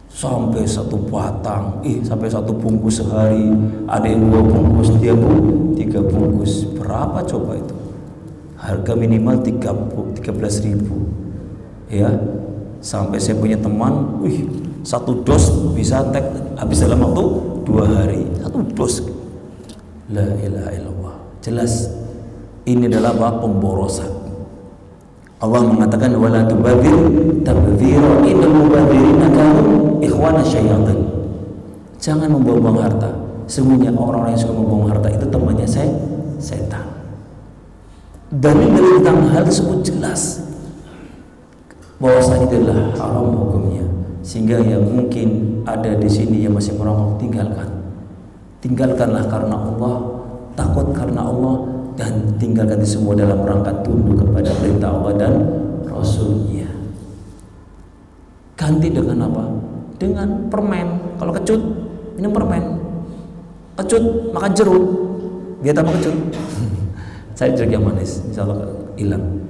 Speaker 2: Sampai 1 batang, sampai 1 bungkus sehari, ada yang 2 bungkus, dia 3 bungkus. Berapa coba itu? Harga minimal 13.000. Ya, sampai saya punya teman, 1 dos bisa habis dalam waktu 2 hari. 1 dos. La ilaha illallah. Jelas ini adalah pemborosan. Allah mengatakan wala tubadzir tabdzira innal mubadzirina kanu ikhwana syayatin. Jangan membuang-buang harta. Sesungguhnya orang-orang yang suka membuang harta itu temannya setan. Dalil tentang hal tersebut jelas bahwasanya itu adalah haram hukumnya. Sehingga yang mungkin ada di sini yang masih merokok, tinggalkanlah karena Allah, takut karena Allah. dan tinggalkan itu semua dalam rangka tunduk kepada perintah Allah dan Rasulnya. Ganti dengan apa? Dengan permen. Kalau kecut, minum permen. Kecut, makan jeruk, biar tambah kecut. Saya jeruk yang manis, insya Allah hilang.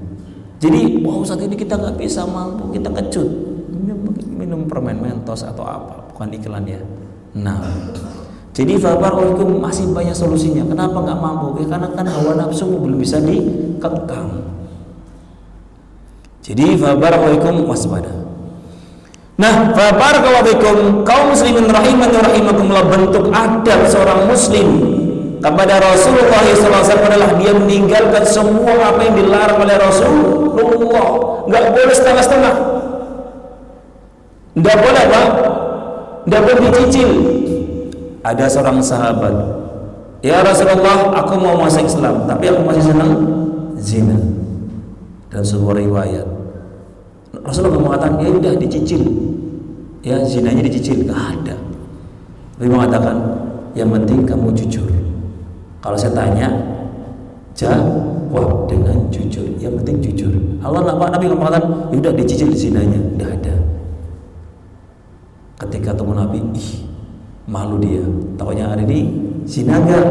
Speaker 2: Jadi, saat ini kita nggak bisa mampu, kita kecut, minum permen Mentos atau apa, bukan iklan ya. Nah, jadi fabarakallahu masih banyak solusinya. Kenapa nggak mampu? Ya, karena kan hawa nafsu belum bisa dikekang. Jadi fabarakallahu waspada. Nah, fabarakallahu kaum muslimin rahimani wa rahimakumullah, bentuk adab seorang muslim kepada Rasulullah SAW adalah dia meninggalkan semua apa yang dilarang oleh Rasulullah. Nggak boleh setengah-setengah. Nggak boleh apa? Nggak boleh dicicil. Ada seorang sahabat, ya Rasulullah, aku mau masuk Islam, tapi aku masih senang zina. Dan sebuah riwayat Rasulullah mengatakan, ya udah dicicil, ya zinanya dicicil, nggak ada. Tapi mengatakan, yang penting kamu jujur. Kalau saya tanya, jawab dengan jujur. Yang penting jujur. Nabi mengatakan, ya udah dicicil zinanya, nggak ada. Ketika temu Nabi, malu dia, takutnya hari ini zina enggak,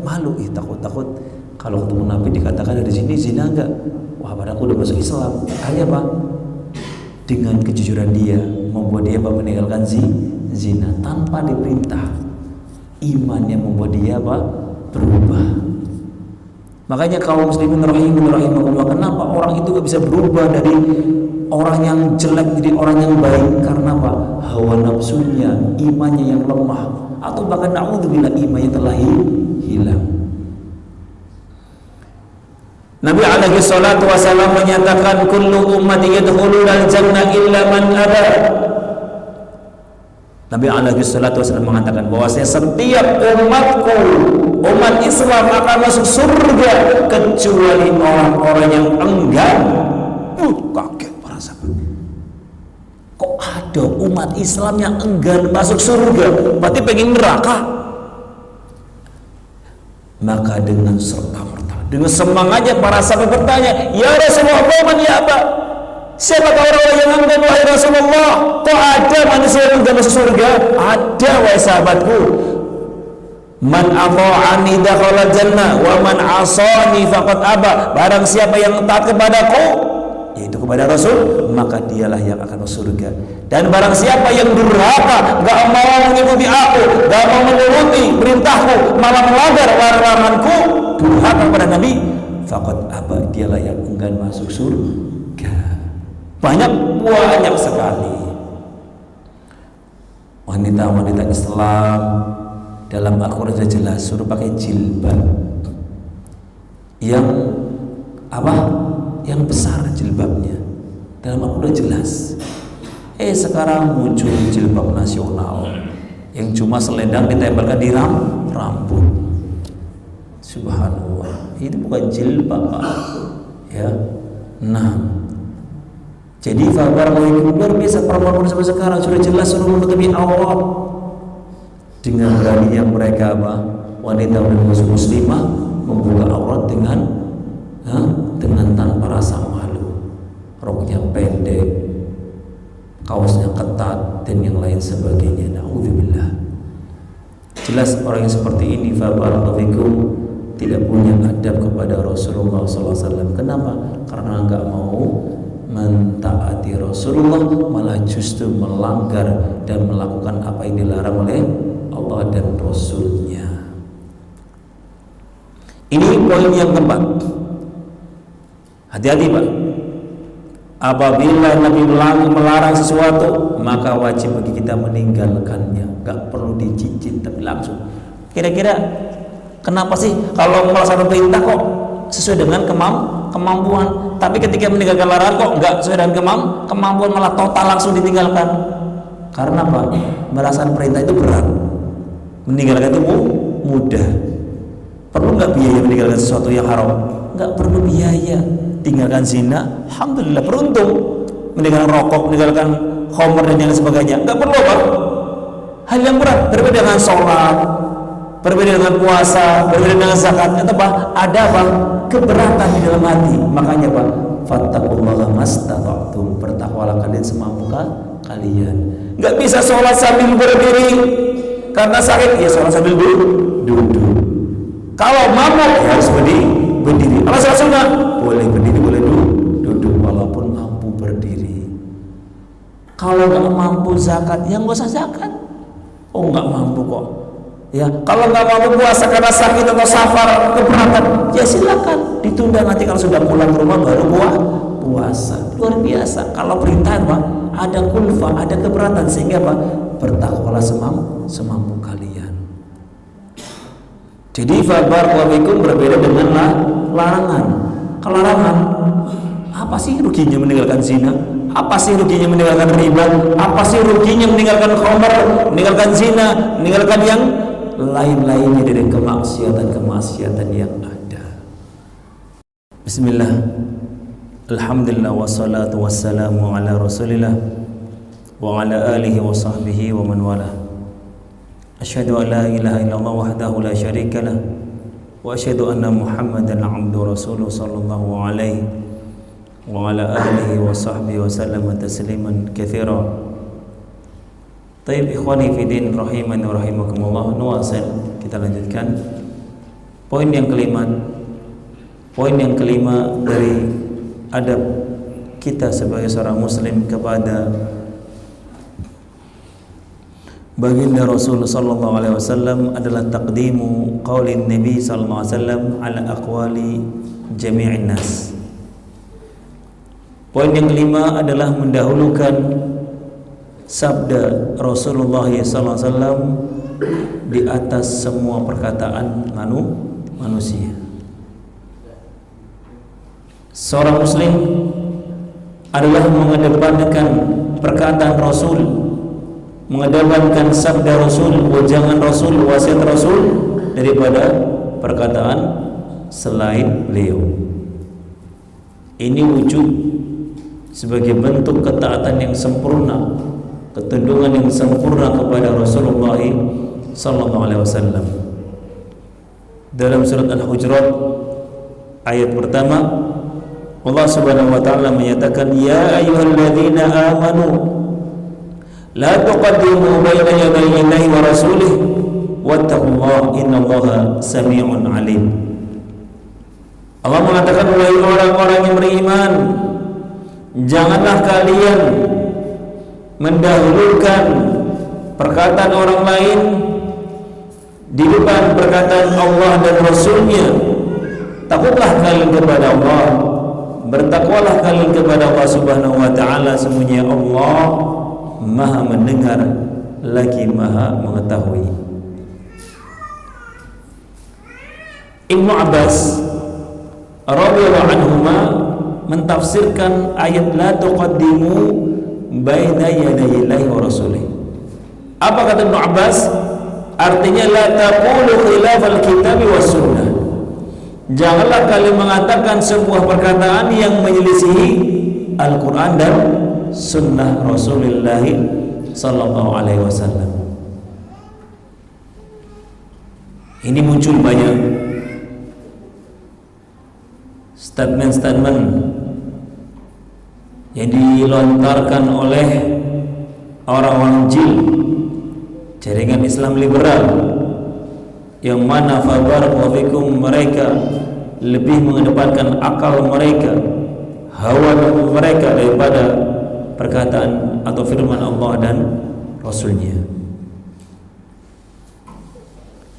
Speaker 2: malu, takut kalau ketemu Nabi dikatakan dari sini zina enggak, padahal aku udah masuk Islam. Hanya apa? Dengan kejujuran dia membuat dia meninggalkan zina tanpa diperintah. Iman yang membuat dia berubah. Makanya kaum muslimin rahimakumullah, kenapa orang itu gak bisa berubah dari orang yang jelek jadi orang yang baik? Karena apa? Hawa nafsunya, imannya yang lemah, atau bahkan na'udzubillah imannya telah hilang. Nabi alaihi salatu wasallam menyatakan, kullu ummati yadkhulunal jannah illa man aba. Nabi alaihi salatu wasallam mengatakan bahwasanya setiap umatku, umat Islam akan masuk surga kecuali orang-orang yang enggan. Kaget para sahabat. Kok ada umat Islam yang enggan masuk surga? Berarti pengen neraka. Maka dengan serta-merta, dengan semangatnya para sahabat bertanya, ya Rasulullah, man ya apa? Siapakah orang-orang yang enggan, wahai Rasulullah? Kok ada manusia yang enggan masuk surga? Ada, wahai sahabatku. Man ata'ani dakhala jannah wa man asani faqad aba. Barang siapa yang taat kepadaku, yaitu kepada Rasul, maka dialah yang akan masuk surga. Dan barang siapa yang durhaka, gak mau mengikuti aku, gak mau menuruti perintahku, malah melanggar laranganku, durhaka kepada Nabi, faqad aba, dialah yang enggan masuk surga. Banyak sekali wanita-wanita Islam dalam Al-Quran sudah jelas suruh pakai jilbab yang yang besar jilbabnya. Dalam Al-Quran jelas. Sekarang muncul jilbab nasional yang cuma selendang ditempelkan di rambut. Subhanallah, itu bukan jilbab, ya. Nah, jadi luar biasa perempuan sampai sekarang sudah jelas suruh menutupi aurat. Dengan beraninya mereka wanita muslimah membuka aurat dengan tanpa rasa malu. Roknya pendek, kaosnya ketat, dan yang lain sebagainya. Na'udzubillah. Jelas orang yang seperti ini tidak punya adab kepada Rasulullah SAW. Kenapa? Karena enggak mau mentaati Rasulullah, malah justru melanggar dan melakukan apa yang dilarang oleh Allah dan Rasulnya. Ini poin yang keempat. Hati-hati Pak. Apabila Nabi melarang sesuatu, maka wajib bagi kita meninggalkannya. Gak perlu dicicil, tapi langsung. Kira-kira kenapa sih kalau melaksanakan perintah kok sesuai dengan kemampuan, tapi ketika meninggalkan larangan kok enggak sesuai dengan kemampuan, malah total langsung ditinggalkan? Karena apa? Melaksanakan perintah itu berat, meninggalkan itu mudah. Perlu nggak biaya meninggalkan sesuatu yang haram? Nggak perlu biaya. Tinggalkan zina, alhamdulillah beruntung. Meninggalkan rokok, meninggalkan khamr dan yang sebagainya, nggak perlu Pak. Hal yang berat berbeda dengan sholat, berbeda dengan puasa, berbeda dengan zakat. Itu apa? Ada apa? Keberatan di dalam hati. Makanya apa? Fattaqullaha mastata'tum, bertakwalah kalian semampu kalian. Enggak bisa sholat sambil berdiri karena sakit, ya sholat sambil duduk. Kalau mabuk ya harus berdiri. Kalau sholat sunnah boleh berdiri, boleh duduk walaupun mampu berdiri. Kalau nggak mampu zakat, ya nggak usah zakat. Oh nggak mampu kok. Ya kalau nggak mampu puasa karena sakit atau safar keberatan, ya silakan ditunda, nanti kalau sudah pulang ke rumah baru puasa. Luar biasa. Kalau perintah apa? Ada kulfa, ada keberatan, sehingga apa? Bertakwalah semampu kalian. Jadi fabarakallahu berbeda dengan larangan. Kalau larangan, apa sih ruginya meninggalkan zina? Apa sih ruginya meninggalkan riba? Apa sih ruginya meninggalkan khamr, meninggalkan zina, meninggalkan yang lain-lainnya dari kemaksiatan yang ada? Bismillah. Alhamdulillah wassalatu wassalamu ala Rasulillah wa ala alihi wa sahbihi wa man wala. Asyhadu an la ilaha illallah wahdahu la syarika lah wa asyhadu anna Muhammadan abduhu rasuluhu sallallahu alaihi wa ala alihi wa sahbihi wa sallam tasliman katsira. Taib ikhwani fi din rahimani wa rahimakumullah. Nuwasil, kita lanjutkan poin yang kelima dari adab kita sebagai seorang muslim kepada baginda Rasul sallallahu alaihi wasallam adalah taqdimu qaulin Nabi sallallahu alaihi wasallam ala aqwali jami'in nas. Poin yang kelima adalah mendahulukan sabda Rasulullah sallallahu alaihi wasallam di atas semua perkataan manusia. Seorang muslim adalah mengedepankan perkataan Rasul, mengedepankan sabda Rasul, wajangan Rasul, wasiat Rasul daripada perkataan selain beliau. Ini wujud sebagai bentuk ketaatan yang sempurna, ketundungan yang sempurna kepada Rasulullah sallallahu alaihi wasallam. Dalam surat Al-Hujurat ayat pertama, Allah Subhanahu wa taala menyatakan, ya ayyuhalladzina amanu la tuqaddimu baina yaday Allahi wa rasulih wattaqullaha innallaha samii'un 'alim. Allah mengatakan, wahai orang-orang yang beriman, janganlah kalian mendahulukan perkataan orang lain di depan perkataan Allah dan Rasulnya. Takutlah kalian kepada Allah, bertakwalah kalian kepada Allah Subhanahu wa ta'ala. Sesungguhnya Allah Maha mendengar lagi Maha mengetahui. Ibnu Abbas radhiyallahu anhuma mentafsirkan ayat la tuqaddimu baina yadayillahi wa rasulih. Apa kata Ibnu Abbas? Artinya la taqulu khilafal kitabi was sunnah. Janganlah kalian mengatakan sebuah perkataan yang menyelisihi Al-Quran dan Sunnah Rasulullah sallallahu alaihi wasallam. Ini muncul banyak statement-statement yang dilontarkan oleh orang-orang jil, jaringan Islam liberal, yang mana fabarakallahu fikum mereka lebih mengedepankan akal mereka, hawa mereka daripada perkataan atau firman Allah dan Rasulnya.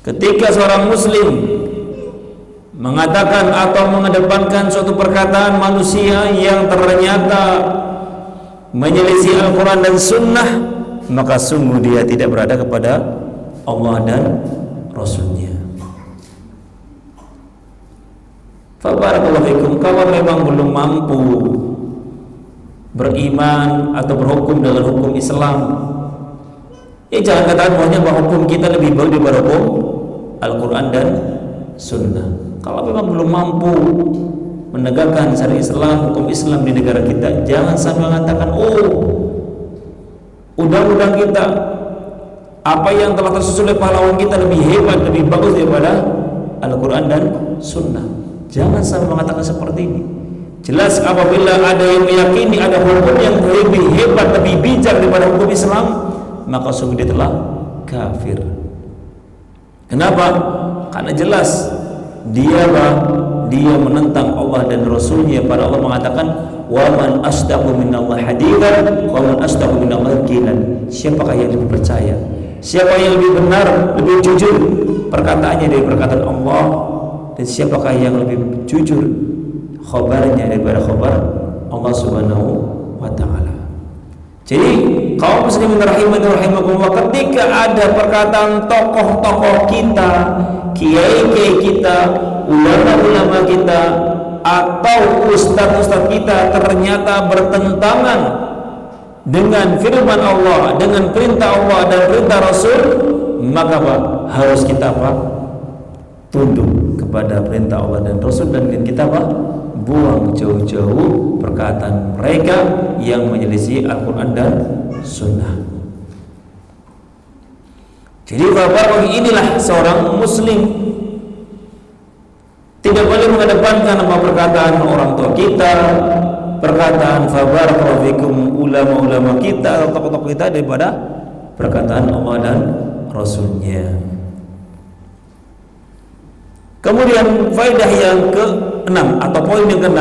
Speaker 2: Ketika seorang muslim mengatakan atau mengedepankan suatu perkataan manusia yang ternyata menyelisih Al-Quran dan Sunnah, maka sungguh dia tidak berada kepada Allah dan Rasulnya. Fabarakallahu fikum. Kalau memang belum mampu beriman atau berhukum dengan hukum Islam, ya jangan katakan bahwa hukum kita lebih baik daripada hukum Al-Quran dan Sunnah. Kalau memang belum mampu menegakkan syariat Islam, hukum Islam di negara kita, jangan sampai mengatakan, oh, undang-undang kita apa yang telah tersusun oleh pahlawan kita lebih hebat, lebih bagus daripada Al-Quran dan Sunnah. Jangan sampai mengatakan seperti ini. Jelas apabila ada yang meyakini ada hukum yang lebih hebat, lebih bijak daripada hukum Islam, maka sungguh dia telah kafir. Kenapa? Karena jelas dia menentang Allah dan Rasulnya. Pada Allah mengatakan, wa man asdaqu minallahi haditsan wa man asdaqu minallahi qilan. Siapakah yang lebih percaya? Siapa yang lebih benar, lebih jujur perkataannya dari perkataan Allah, dan siapakah yang lebih jujur khabarnya daripada khabar Allah Subhanahu wa taala. Jadi kaum muslimin rahimani wa rahimakumullah, ketika ada perkataan tokoh-tokoh kita, kiai-kiai kita, ulama-ulama kita, atau ustaz-ustaz kita ternyata bertentangan dengan firman Allah, dengan perintah Allah dan perintah Rasul, maka harus kita tunduk kepada perintah Allah dan Rasul, dan kita buang jauh-jauh perkataan mereka yang menyelisih Al-Quran dan Sunnah. Jadi inilah seorang muslim tidak boleh mengedepankan perkataan orang tua kita, perkataan fabarakallahu fikum ulama-ulama kita atau tokoh-tokoh kita, daripada perkataan Allah dan Rasulnya. Kemudian faedah yang ke-6 atau poin yang ke-6,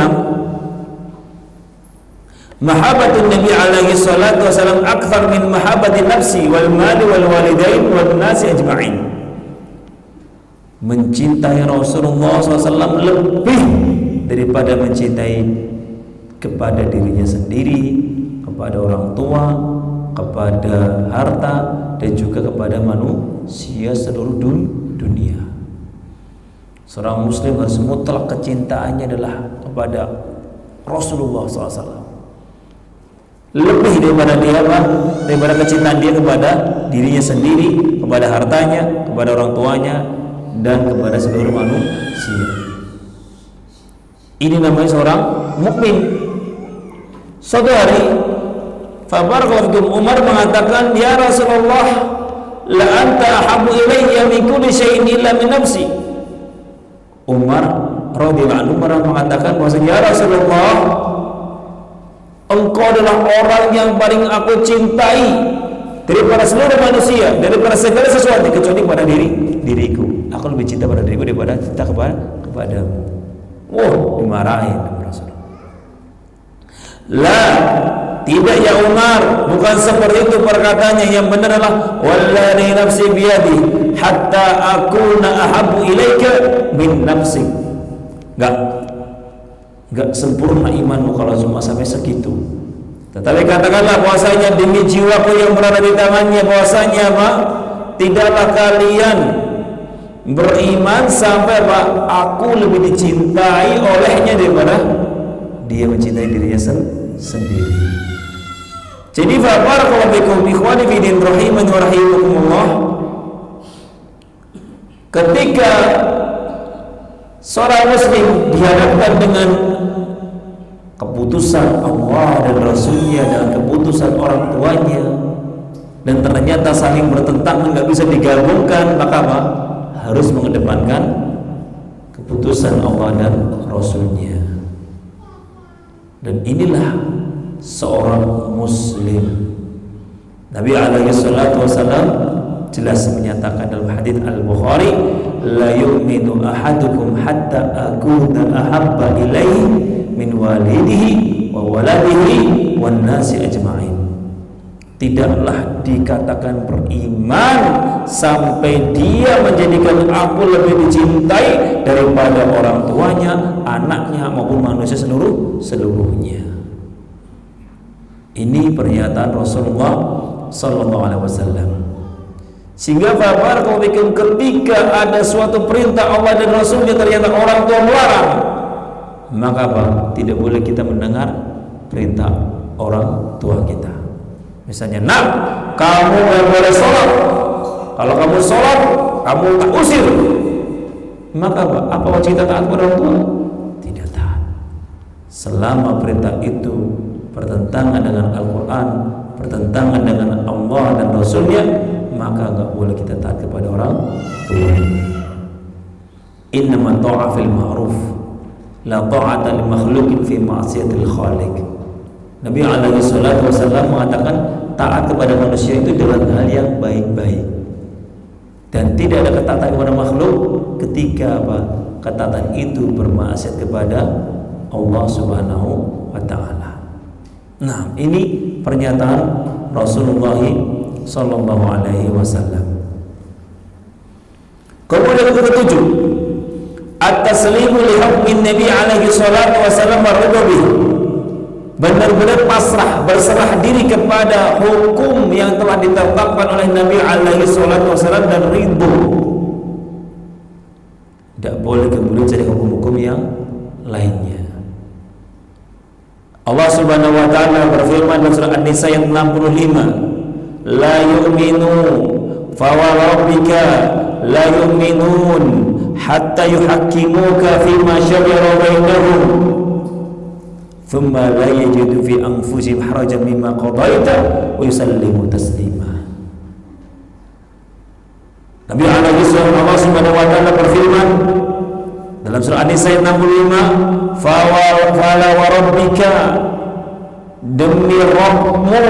Speaker 2: mahabbatun Nabi alaihi salatu wasallam akthar min mahabbati nafsi wal mali wal walidain wal nasi ajma'in. Mencintai Rasulullah SAW lebih daripada mencintai kepada dirinya sendiri, kepada orang tua, kepada harta, dan juga kepada manusia seluruh dunia. Seorang muslim harus mutlak kecintaannya adalah kepada Rasulullah SAW, lebih daripada daripada kecintaan dia kepada dirinya sendiri, kepada hartanya, kepada orang tuanya, dan kepada seluruh manusia. Ini namanya seorang mukmin. Suatu hari Umar mengatakan, ya Rasulullah, la anta ahabbu ilayya min kulli syai'in illa min nafsi. Umar radhiyallahu anhu mengatakan bahwa, ya Rasulullah, engkau adalah orang yang paling aku cintai daripada seluruh manusia, daripada segala sesuatu kecuali pada diriku. Aku lebih cinta pada diriku daripada cinta kepadamu. Dimarahin Rasulullah. Tidak ya Umar, bukan seperti itu perkataannya. Yang benar adalah wallahi nafsi biyadi hatta akuna ahabbu ilaika min nafsi. Enggak sempurna imanmu kalau cuma sampai segitu. Tetapi katakanlah bahwasanya demi jiwaku yang berada di tangannya, bahwasanya tidaklah kalian beriman sampai aku lebih dicintai olehnya daripada dia mencintai dirinya sendiri. Jadi barakallahu fikum ikhwani fi din rahimani wa rahimakumullah, ketika seorang muslim dihadapkan dengan keputusan Allah dan Rasulnya dan keputusan orang tuanya, dan ternyata saling bertentangan, nggak bisa digabungkan, maka harus mengedepankan keputusan Allah dan Rasulnya. Dan inilah seorang muslim. Nabi alaihi salatu wasallam jelas menyatakan dalam hadis Al-Bukhari, la yu'minu ahadukum hatta akuna ahabba ilaihi min walidihi wa waladihi wan nasi ajma'in. Tidaklah dikatakan beriman sampai dia menjadikan aku lebih dicintai daripada orang tuanya, anaknya, maupun manusia seluruhnya. Ini pernyataan Rasulullah Sallallahu Alaihi Wasallam. Sehingga ketika ada suatu perintah Allah dan Rasulnya ternyata orang tua melarang, maka tidak boleh kita mendengar perintah orang tua kita. Misalnya, kamu nggak boleh sholat. Kalau kamu sholat, kamu tak usir. Maka apa wajib kita taat kepada orang tua? Tidak taat. Selama perintah itu bertentangan dengan Al-Quran, bertentangan dengan Allah dan Rasulnya, maka nggak boleh kita taat kepada orang tua. Innama ta'a fil ma'ruf la ta'ata li makhluqin fi ma'siyatil khaliq. Nabi alaihi salatu wasallam mengatakan taat kepada manusia itu dalam hal yang baik-baik, dan tidak ada ketaatan kepada makhluk ketika ketaatan itu bermaksiat kepada Allah Subhanahu wa taala. Nah, ini pernyataan Rasulullah sallallahu alaihi wasallam. Kemudian yang ketujuh, at-taslimu li hukmin Nabi alaihi salatu wasallam wa ridha bihi. Benar-benar pasrah, berserah diri kepada hukum yang telah ditetapkan oleh Nabi alaihi salatu wasallam dan ridho. Tidak boleh kemudian cari hukum-hukum yang lainnya. Allah Subhanahu wa taala berfirman dalam surah An-Nisa ayat 65, la yu'minu fa wa rabbika la yu'minun hatta yuhakkimuka fima shajara bainahum thumma la yajidu fi anfusihim harajan mimma qadaita wa yusallimu taslima. Nabi alaihi salam, Allah Subhanahu wa taala berfirman dalam surah An-Nisa ayat 65, fala wa rabbika, demi Rabbmu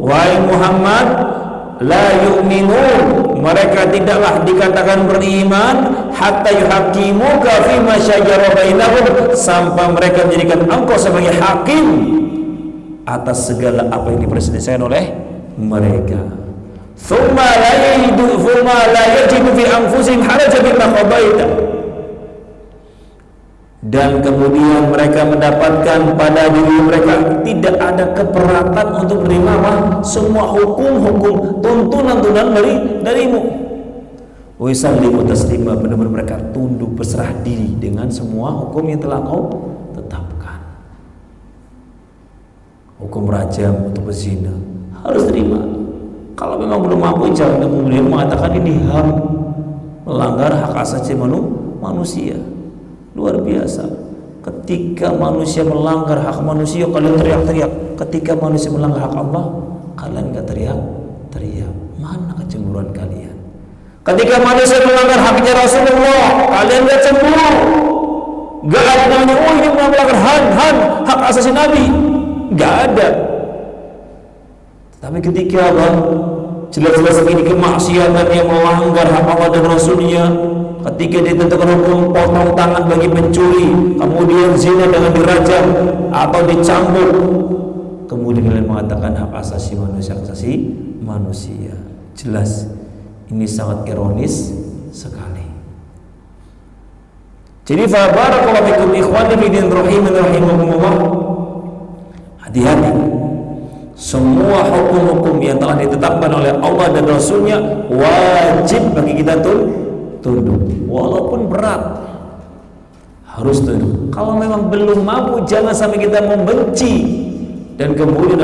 Speaker 2: wahai Muhammad, la yu'minun, mereka tidaklah dikatakan beriman, hatta yuhakimuka fima syajara bainahum, sampai mereka menjadikan engkau sebagai hakim atas segala apa yang diperselisihkan oleh mereka. Thumma la yajidu fi anfusihim harajan mimma qadaita, dan kemudian mereka mendapatkan pada diri mereka tidak ada keberatan untuk menerima semua hukum-hukum, tuntunan-tuntunan darimu. Wa yusallimu taslima, benar-benar mereka tunduk berserah diri dengan semua hukum yang telah kau tetapkan. Hukum rajam untuk berzina harus terima. Kalau memang belum mampu, jangan kemudian mengatakan ini HAM, melanggar hak asasi manusia. Luar biasa. Ketika manusia melanggar hak manusia, kalian teriak-teriak. Ketika manusia melanggar hak Allah, kalian gak teriak-teriak. Mana kecemburuan kalian? Ketika manusia melanggar haknya Rasulullah, kalian gak cemburu. Gak ada namanya, oh ini melanggar hak asasi Nabi. Gak ada. Tapi ketika jelas-jelas ini kemaksiatan yang melanggar hak Allah dan Rasulnya, ketika ditentukan hukum potong tangan bagi pencuri, kemudian zina dengan dirajam atau dicambuk, kemudian kalian mengatakan hak asasi manusia. Jelas ini sangat ironis sekali. Jadi fa barakallahu fikum ikhwani fi din rahimakumullah. Hati-hati. Semua hukum-hukum yang telah ditetapkan oleh Allah dan Rasulnya wajib bagi kita tunduk, walaupun berat harus tunduk. Kalau memang belum mampu, jangan sampai kita membenci dan kemudian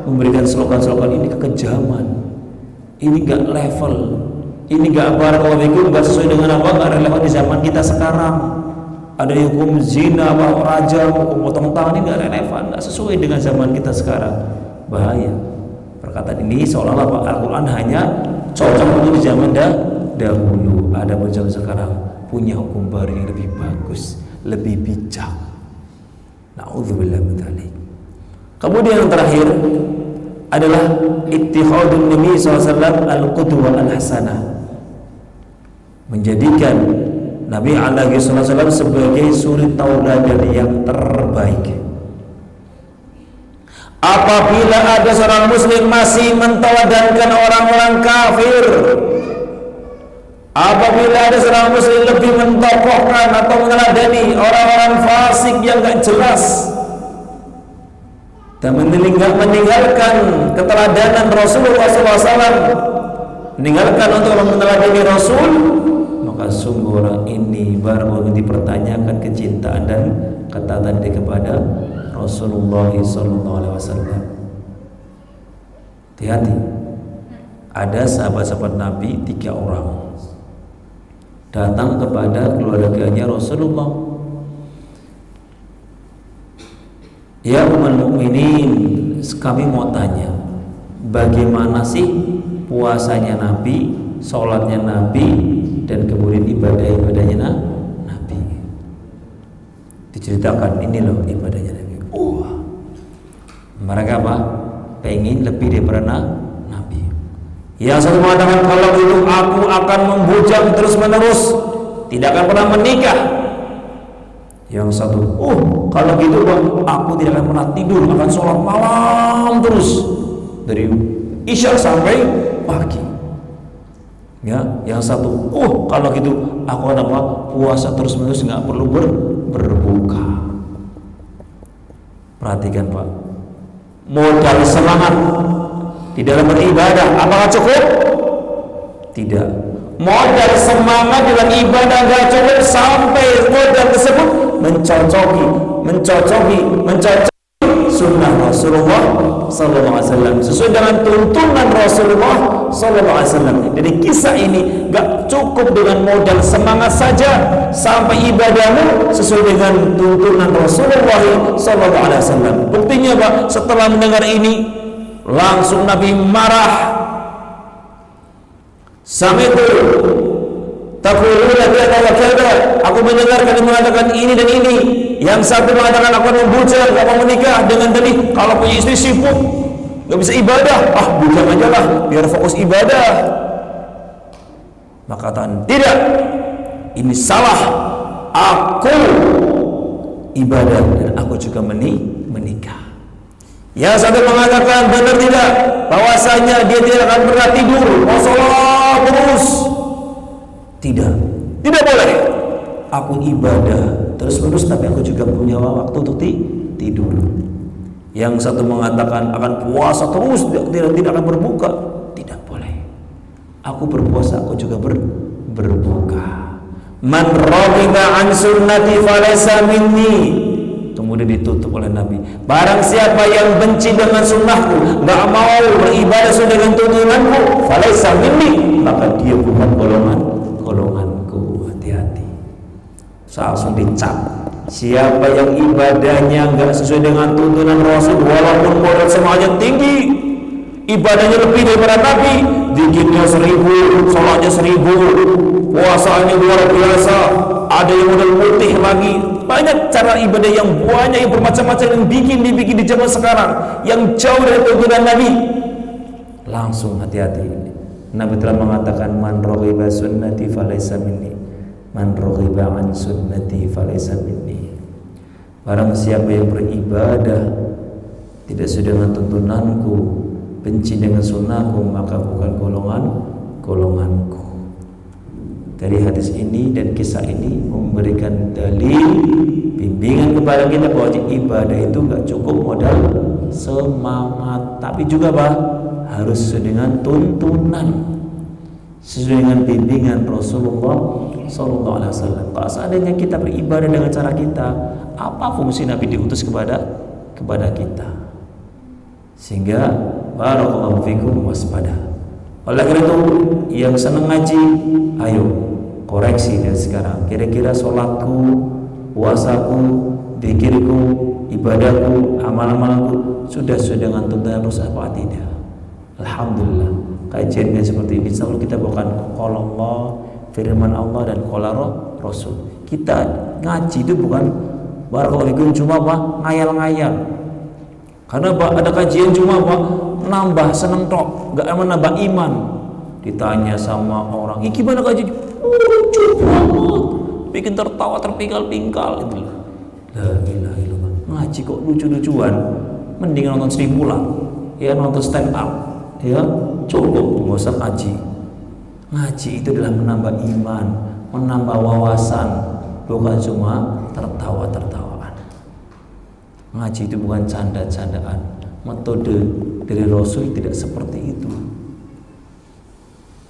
Speaker 2: memberikan slogan-slogan ini kekejaman, ini gak level, ini gak barakallahu fikum, gak sesuai dengan gak relevan di zaman kita sekarang. Ada hukum zina, rajam, hukum potong tangan, ini gak relevan, gak sesuai dengan zaman kita sekarang. Bahaya. Perkataan ini seolah-olah Al-Quran hanya cocok untuk di zaman dahulu. Ada zaman sekarang punya hukum baru yang lebih bagus, lebih bijak. Na'udzubillah min dzalik. Kemudian yang terakhir adalah ittihadun Nabi SAW al-qudwah al-hasanah, menjadikan Nabi alaihi wasallam sebagai suri tauladan yang terbaik. Apabila ada seorang muslim masih menteladankan orang-orang kafir, apabila ada seorang muslim lebih mentokohkan atau meneladani orang-orang fasik yang gak jelas dan meninggalkan keteladanan Rasulullah SAW, meninggalkan untuk meneladani Rasul, maka sungguh orang ini baru dipertanyakan kecintaan dan ketaatan dia kepada Rasulullah SAW. Hati-hati. Ada sahabat-sahabat Nabi 3 orang datang kepada keluarganya Rasulullah. Ya ummul mukminin, kami mau tanya, bagaimana sih puasanya Nabi, sholatnya Nabi, dan kemudian ibadahnya Nabi. Diceritakan ini loh ibadahnya Nabi. Mereka apa? Pengen lebih daripada Nabi. Yang satu mengatakan kalau itu aku akan membujang terus menerus, tidak akan pernah menikah. Yang satu, kalau gitu Bang, aku tidak akan pernah tidur, akan sholat malam terus dari isya sampai pagi. Ya, yang satu, kalau gitu aku akan puasa terus menerus, nggak perlu berbuka. Perhatikan Pak, modal semangat di dalam beribadah apakah cukup? Tidak. Modal semangat dalam ibadah nggak cukup sampai modal tersebut mencocoki sunnah Rasulullah Sallallahu Alaihi Wasallam, sesuai dengan tuntunan Rasulullah Sallallahu Alaihi Wasallam. Jadi kisah ini gak cukup dengan modal semangat saja, sampai ibadahmu sesuai dengan tuntunan Rasulullah Sallallahu Alaihi Wasallam. Buktinya Pak, setelah mendengar ini langsung Nabi marah. Sampai itu taquluna kada wa kada, aku mendengar kalian mengatakan ini dan ini. Yang satu mengatakan aku akan membujang, aku mau menikah, dengan tadi kalau punya istri sibuk nggak bisa ibadah, bujang aja lah biar fokus ibadah. Maka katakan tidak, ini salah, aku ibadah dan aku juga menikah. Yang satu mengatakan benar tidak, bahwasanya dia tidak akan pernah tidur, mau sholat terus. Tidak boleh. Aku ibadah terus menerus, tapi aku juga punya waktu untuk tidur. Yang satu mengatakan akan puasa terus, tidak akan berbuka. Tidak boleh. Aku berpuasa, aku juga berbuka. Man raghiba an sunnati falaysa minni. Kemudian ditutup oleh Nabi. Barang siapa yang benci dengan sunnahku, nggak mau beribadah sesuai dengan tuntunanku, falaysa minni, maka dia bukan golonganku. Hati-hati. Langsung dicap. Siapa yang ibadahnya nggak sesuai dengan tuntunan Rasul, walaupun modal semangatnya tinggi, ibadahnya lebih daripada Nabi, zikirnya 1000, sholatnya 1000, puasanya luar biasa, ada yang modal putih lagi, banyak cara ibadah yang banyak, yang bermacam-macam, yang dibikin di zaman sekarang, yang jauh dari tuntunan Nabi. Langsung hati-hati. Nabi telah mengatakan man raghiba sunnati falaysa minni, man raghiba an sunnati falaysa minni. Barang siapa yang beribadah tidak sesuai dengan tuntunanku, benci dengan sunnahku, maka bukan golonganku. Dari hadis ini dan kisah ini memberikan dalil bimbingan kepada kita bahwa ibadah itu nggak cukup modal semangat, tapi juga harus sesuai dengan tuntunan, sesuai dengan bimbingan Rasulullah Sallallahu Alaihi Wasallam. Kalau seandainya kita beribadah dengan cara kita, apa fungsi Nabi diutus kepada kita? Sehingga barakallahu fikum, waspada. Oleh karena itu, yang senang ngaji, ayo koreksi dari sekarang. Kira-kira sholatku, puasaku, zikirku, ibadahku, amal-amalku sudah sesuai dengan tuntunan Rasul apa tidak? Alhamdulillah, kajian seperti ini selalu kita bukan qala Allah, firman Allah, dan qala Rasul. Kita ngaji itu bukan barakallahu fikum cuma ngayal-ngayal. Karena ada kajian cuma nambah seneng tok, nggak menambah iman. Ditanya sama orang, ini gimana kajian? Lucu banget, bikin tertawa terpingkal-pingkal itu. La ilaha illallah, ngaji kok lucu-lucuan, mending nonton Sri Mulat, ya nonton stand up, ya cukup, nggak usah ngaji. Ngaji itu adalah menambah iman, menambah wawasan, bukan cuma tertawa-tertawaan. Ngaji itu bukan canda-candaan. Metode dari Rasul tidak seperti itu.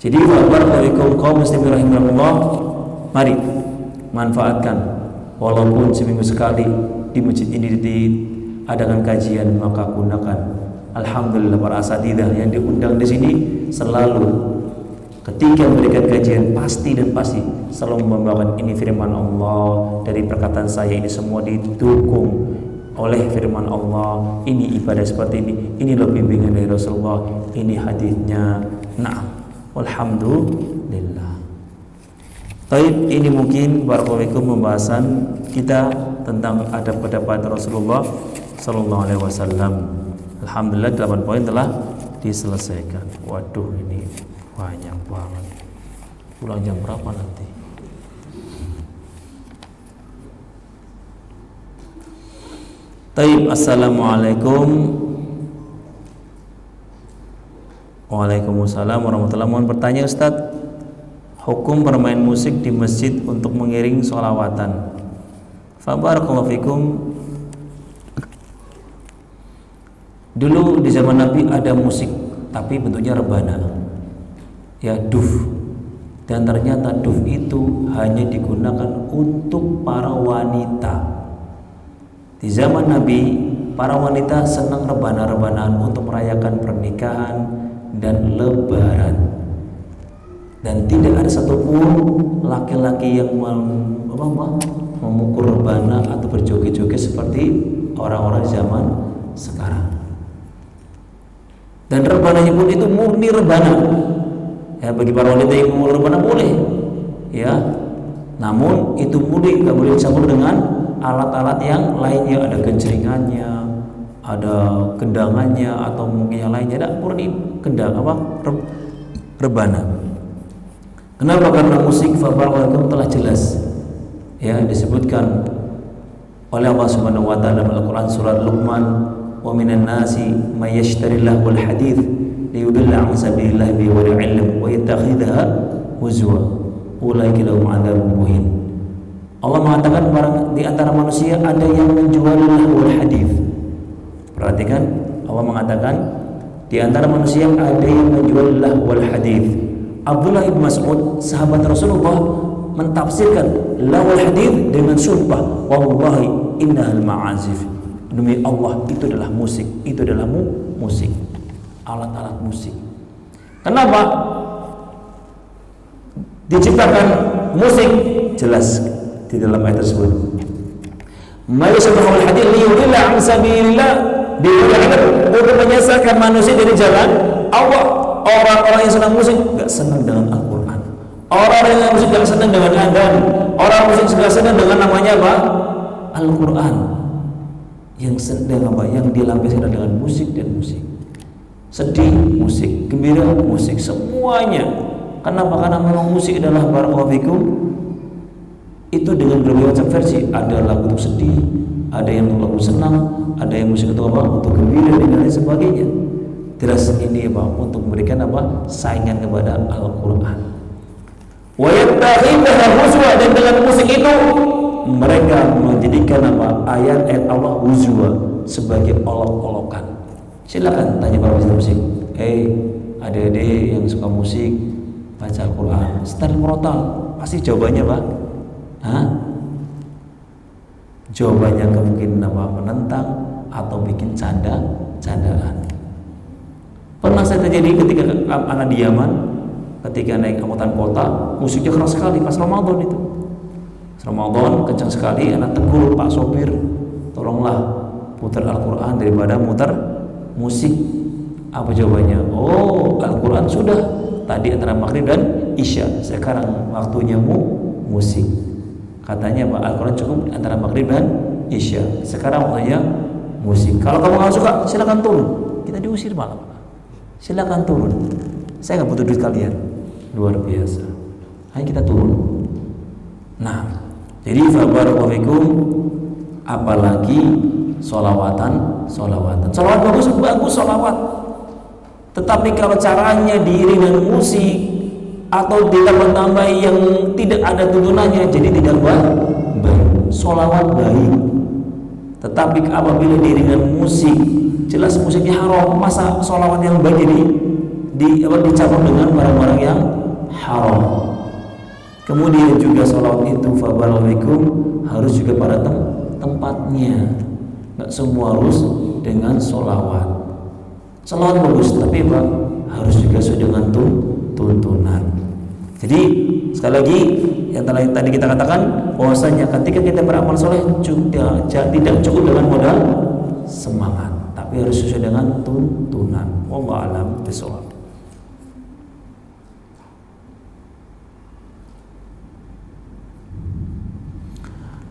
Speaker 2: Jadi barakallahu kaum muslimin rahimakumullah, mari manfaatkan walaupun seminggu sekali di masjid ini diadakan kajian, maka gunakan. Alhamdulillah para asatidzah yang diundang di sini selalu ketika memberikan kajian pasti selalu membawakan ini firman Allah, dari perkataan saya ini semua didukung oleh firman Allah, ini ibadah seperti ini loh bimbingan dari Rasulullah, ini hadisnya, Nah, alhamdulillah. Baik, ini mungkin barakallahu pembahasan kita tentang adab-adab Rasulullah sallallahu alaihi wasallam. Alhamdulillah 8 poin telah diselesaikan. Waduh, ini banyak banget. Pulang jam berapa nanti? Taib, assalamualaikum. Waalaikumsalam warahmatullahi wabarakatuh. Mohon bertanya Ustaz, hukum bermain musik di masjid untuk mengiring sholawatan. Fabarakallahu fikum. Dulu di zaman Nabi ada musik, tapi bentuknya rebana, ya duf. Dan ternyata duf itu hanya digunakan untuk para wanita. Di zaman Nabi, para wanita senang rebana-rebanaan untuk merayakan pernikahan dan lebaran. Dan tidak ada satupun laki-laki yang memukul rebana atau berjoget-joget seperti orang-orang zaman sekarang. Dan rebananya pun itu murni rebana. Ya, bagi para wanita yang memukul rebana boleh, ya. Namun itu murni, nggak boleh dicampur dengan alat-alat yang lainnya, ada genjeringannya, ada kendangannya, atau mungkin yang lainnya. Ada murni rebana. Kenapa? Karena musik fabarakallahu telah jelas, ya, disebutkan oleh Allah Subhanahu wa taala dalam Al-Qur'an surat Luqman, wa minan nasi may yashtari lahwal hadits liyudilla an sabilillah bi ghairi ilm wa yattakhidha huzwa ulaika lahum adzabun muhin. Allah mengatakan di antara manusia ada yang menjual lahwal hadits. Perhatikan, Allah mengatakan di antara manusia ada yang menjual lahwal hadits. Abdullah ibn Mas'ud, sahabat Rasulullah, mentafsirkan lahwal hadits dengan sumpah, wallahi innahal ma'azif. Demi Allah, itu adalah musik, itu adalah musik, alat-alat musik. Kenapa diciptakan musik? Jelas di dalam ayat tersebut. Mayasabahul hadits liyudilla an sabilillah untuk menyesatkan manusia dari jalan Allah. Orang-orang yang senang musik gak senang dengan Al-Quran. Orang-orang yang musik gak senang dengan adzan. Orang musik gak senang dengan namanya apa? Al-Quran. Yang sedang apa? Yang dilampiaskan dengan musik dan musik. Sedih musik, gembira musik, semuanya. Kenapa? Karena memang musik adalah barakallahu fikum itu dengan berbagai macam versi. Ada lagu untuk sedih, ada yang untuk lagu senang, ada yang musik untuk apa? Untuk gembira dan lain sebagainya. Jelas ini apa? Untuk memberikan apa? Saingan kepada Al-Quran. Wa yattakhidha huzwa, dan dengan musik itu mereka menjadikan apa? Ayat-ayat Allah huzwa sebagai olok-olokan. Silakan tanya para pecinta musik. Adik-adik yang suka musik, baca Al-Quran, style merotal, pasti jawabannya apa? Jawabannya kemungkinan apa? Menentang atau bikin candaan. Pernah saya terjadi ketika anak di Yaman, ketika naik angkutan kota, musiknya keras sekali pas Ramadan itu. Ramadan kencang sekali, anak tegur, Pak sopir, tolonglah putar Al-Quran daripada mutar musik. Apa jawabannya? Oh, Al-Quran sudah tadi antara maghrib dan isya, sekarang waktunya musik. Katanya Pak, Al-Quran cukup antara maghrib dan isya, sekarang waktunya musik. Kalau kamu nggak suka, silakan turun. Kita diusir malam. Silakan turun. Saya nggak butuh duit kalian. Luar biasa. Ayo kita turun. Nah, jadi fabarakallahu fikum, apalagi solawatan. Solawat bagus solawat. Tetapi kalau caranya diiringi dengan musik atau ditambah-tambah yang tidak ada tuntunannya, jadi tidak baik. Solawat baik. Tetapi apabila diiringi dengan musik, jelas musiknya haram. Masa sholawat yang baik jadi dicampur dengan barang-barang yang haram. Kemudian juga sholawat itu fabarakallahu harus juga pada tempatnya. Nggak semua harus dengan sholawat. Sholawat bagus, tapi Pak harus juga sesuai dengan tuntunan. Jadi sekali lagi yang tadi kita katakan bahwasanya ketika kita beramal soleh juga tidak cukup dengan modal semangat, tapi harus sesuai dengan tuntunan. Wallahu a'lam bishawab.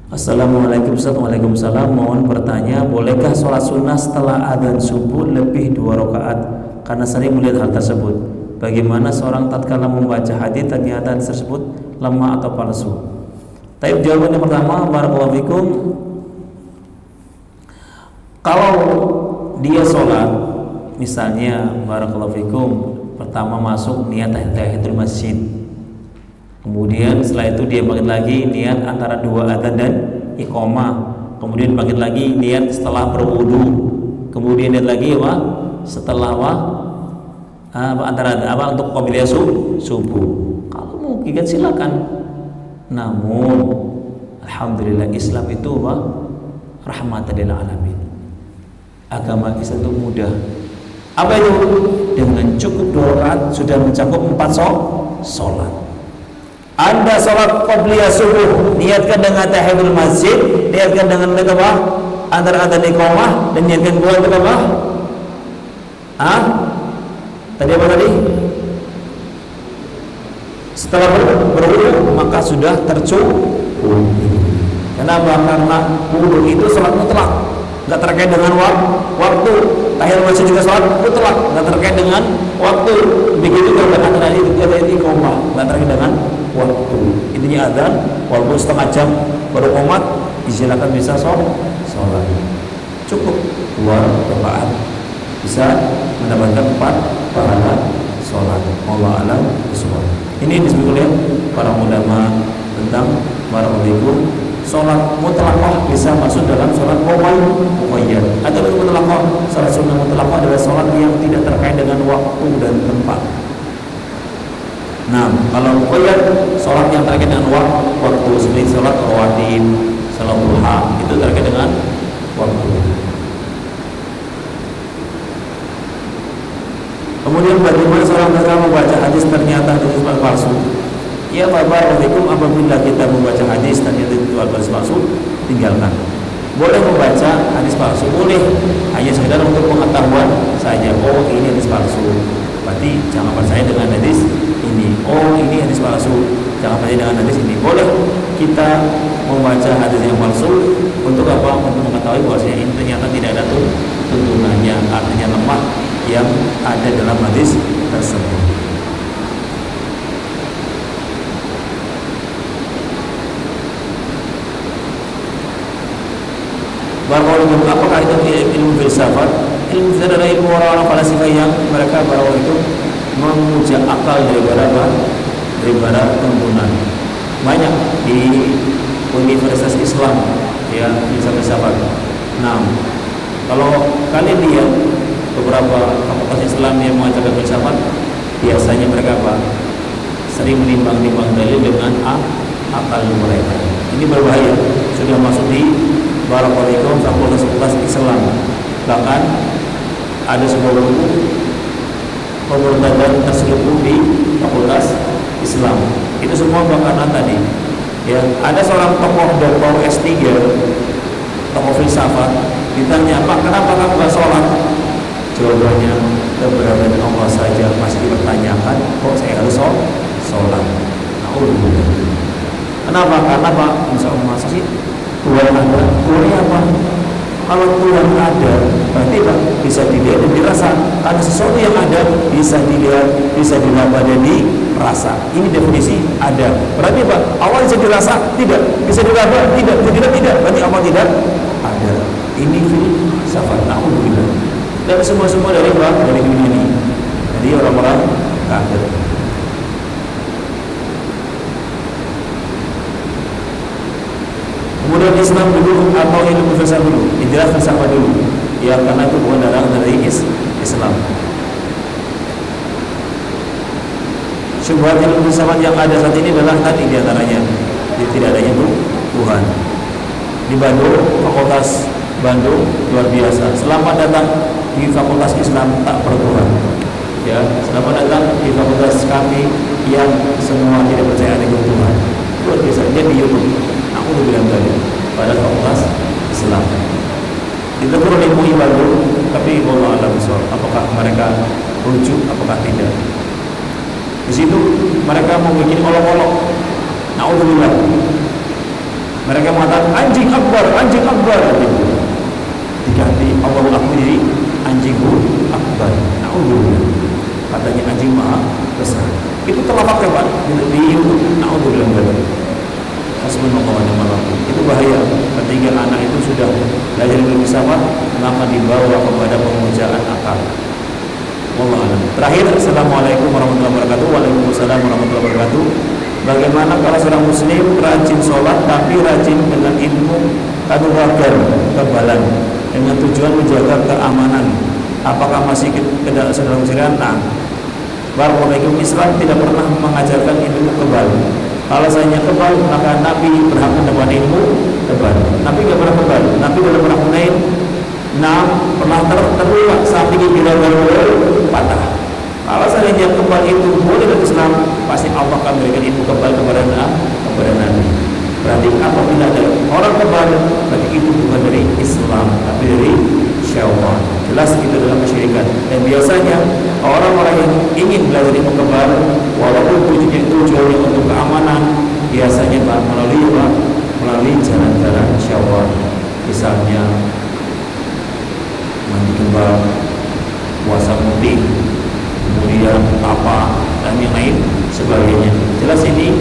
Speaker 2: Assalamualaikum Ustaz. Waalaikumsalam. Mohon bertanya, bolehkah sholat sunnah setelah adzan subuh lebih 2 rakaat? Karena sering melihat hal tersebut. Bagaimana seorang tatkala membaca hadis ternyata hadis tersebut lemah atau palsu? Tapi jawaban yang pertama, barakallahu fikum, kalau dia sholat, misalnya barakallahu fikum, pertama masuk niat tahiyatul masjid, kemudian setelah itu dia bangkit lagi niat antara 2 adzan dan iqamah, kemudian bangkit lagi niat setelah berwudu, kemudian niat lagi apa? Setelah antara untuk qabliyah subuh. Kalau mau gigat silakan. Namun alhamdulillah Islam itu rahmatan lil alamin. Agama Islam itu mudah. Apa itu? Dengan cukup 2 rakaat sudah mencakup 4 sholat. Anda sholat qabliyah subuh, niatkan dengan tahiyatul masjid, niatkan dengan apa? Antara adzan dan iqamah, dan niatkan dua untuk apa? Tadi apa tadi? Setelah berwudu maka sudah tercukup. Kenapa? Karena wudu itu sholat mutlak, nggak terkait dengan waktu. Tahiyatul masjid juga sholat mutlak, nggak terkait dengan waktu. Begitu juga antara iqamah, nggak terkait dengan waktu. Intinya adzan walaupun setengah jam baru qomat, disilakan bisa sholat. Cukup 2 rakaat bisa mendapatkan 4 pahala sholat. Allah alam bisawab. Ini disebut oleh para ulama tentang barakallahu sholat mutlaqah bisa masuk dalam sholat muqayyad. Atau mutlaqah, sholat sunnah mutlaqah adalah sholat yang tidak terkait dengan waktu dan tempat. Nah, kalau muqayyad, sholat yang terkait dengan waktu, seperti sholat rawatib, sholat duha, itu terkait dengan waktu. Kemudian bagaimana seorang tatkala membaca hadis ternyata hadis palsu? Ya, barakallahu apabila kita membaca hadis ternyata itu hadis palsu, tinggalkan. Boleh membaca hadis palsu, boleh, hanya sekedar untuk pengetahuan saja. Oh, ini hadis palsu, berarti jangan percaya dengan hadis ini. Oh, ini hadis palsu, jangan percaya dengan hadis ini. Boleh kita membaca hadis yang palsu untuk apa? Untuk mengetahui bahwasanya ini ternyata tidak ada tuntunannya, artinya lemah yang ada dalam hadis tersebut. Barakallahu, apakah itu ilmu filsafat? Ilmu filsafat adalah ilmu orang-orang falsafah yang mereka itu memuja akal daripada tuntunan. Banyak di Universitas Islam ya filsafat. Nah, kalau kalian lihat beberapa fakultas Islam yang mengajarkan filsafat, biasanya mereka sering menimbang-nimbang dalil dengan akal mereka. Ini berbahaya, sudah masuk di barakallahu fakultas Islam. Bahkan ada sebuah buku pemurtadan terselubung di fakultas Islam. Itu semua bakalan tadi. Ya, ada seorang tokoh doktor S3, tokoh filsafat, ditanya, "Pak, kenapa kamu gak sholat?" Jawabannya, keberadaan Allah saja masih dipertanyakan, kok saya harus sholat? Kenapa? Karena Pak, masa sih Tuhan ada? Tuhan apa? Kalau Tuhan ada, berarti Pak bisa dilihat dan dirasa. Karena sesuatu yang ada bisa dilihat, bisa diraba dan dirasa. Ini definisi ada. Berarti Pak, Allah bisa dirasa? Tidak. Bisa diraba? Tidak. Bisa dilihat? Tidak. Berarti Allah tidak ada. Ini filsafat. Alhamdulillah. Dan semua dari dunia ini. Jadi orang-orang kafir. Kemudian Islam dulu atau ilmu filsafat dulu? Jelas filsafat dulu. Ya, karena itu bukan dari Islam. Syubhat ilmu filsafat yang ada saat ini adalah tadi diantaranya tidak adanya Tuhan. Di Bandung, Fakultas Bandung luar biasa. Selamat datang di Fakultas Islam tak bertuhan. Ya, selamat datang di fakultas kami yang semua tidak percaya ada Tuhan. Luar biasa. Dia di YouTube. Aku udah bilang tadi pada Fakultas Islam. Ditegur oleh MUI Bandung, tapi Allah alam bisawab. Apakah mereka rujuk? Apakah tidak? Di situ mereka mau bikin olok-olok. Naudzubillah. Mereka mengatakan anjing akbar, gitu. Diganti Allahu akbar jadi anjingul akbar. Naudzubillah. Katanya anjing maha besar. Itu terlafaz Pak di YouTube. Naudzubillah. Hasbunallahu wa ni'mal wakil. Itu bahaya ketika anak itu sudah belajar berfilsafat maka dibawa kepada pemujaan akal. Wallahu a'lam. Terakhir, assalamualaikum warahmatullahi wabarakatuh. Waalaikumsalam warahmatullahi wabarakatuh. Bagaimana kalau seorang muslim rajin sholat tapi rajin dengan ilmu kanuragan kebalan dengan tujuan menjaga keamanan? Apakah masih tidak sedang musliman? Nah, barakallahu Islam tidak pernah mengajarkan ilmu kebal. Kalau saya kebal maka Nabi berhak mendapat ilmu kebal. Nabi tidak pernah kebal. Nabi tidak pernah Hunain. Nah, pernah terluka saat ini bila patah. Kalau seandainya kebal itu boleh dalam Islam, pasti Allah akan memberikan ilmu kebal kepada Nabi. Berarti apabila ada orang kebal, berarti itu bukan dari Islam, tapi dari syaitan. Jelas itu adalah kesyirikan. Dan biasanya orang-orang yang ingin belajar ilmu kebal, walaupun tujuannya untuk keamanan, biasanya melalui jalan-jalan syaitan. Misalnya mandi kebal, puasa mudik, kemudian apa dan yang lain sebagainya. Jelas ini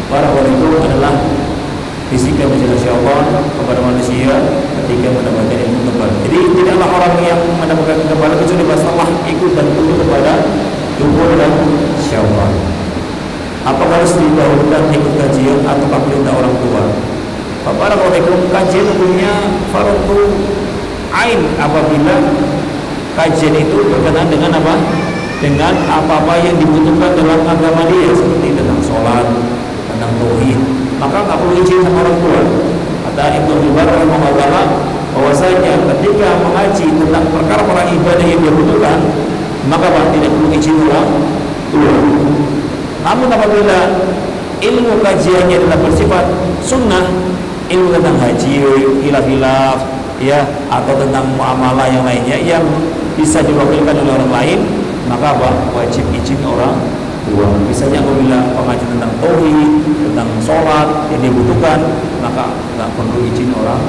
Speaker 2: para wanita adalah bisikan menjaga syaitan kepada manusia ketika mendapatkan ilmu kebal. Jadi tidaklah orang yang mendapatkan kebal kecuali setelah ikut dan tunduk kepada dukun dan syaitan. Apakah harus didahulukan ikut kajian atau perintah orang tua? Para wanita, kajian hukumnya fardu ain apabila kajian itu berkenaan dengan apa? Dengan apa-apa yang dibutuhkan dalam agama dia, seperti tentang sholat, tentang tauhid, maka nggak perlu izin sama orang tua. Kata Ibnu Umar rahimahullah bahwasanya ketika mengaji tentang perkara-perkara ibadah yang dia butuhkan, maka tidak perlu izin orang tua. Namun apabila ilmu kajiannya adalah bersifat sunnah, ilmu tentang haji, hilaf-hilaf, ya, atau tentang muamalah yang lainnya yang bisa diwakilkan oleh orang lain, maka wajib izin orang tua. Misalnya apabila pengajian tentang tauhid, tentang sholat yang dibutuhkan, maka nggak perlu izin orang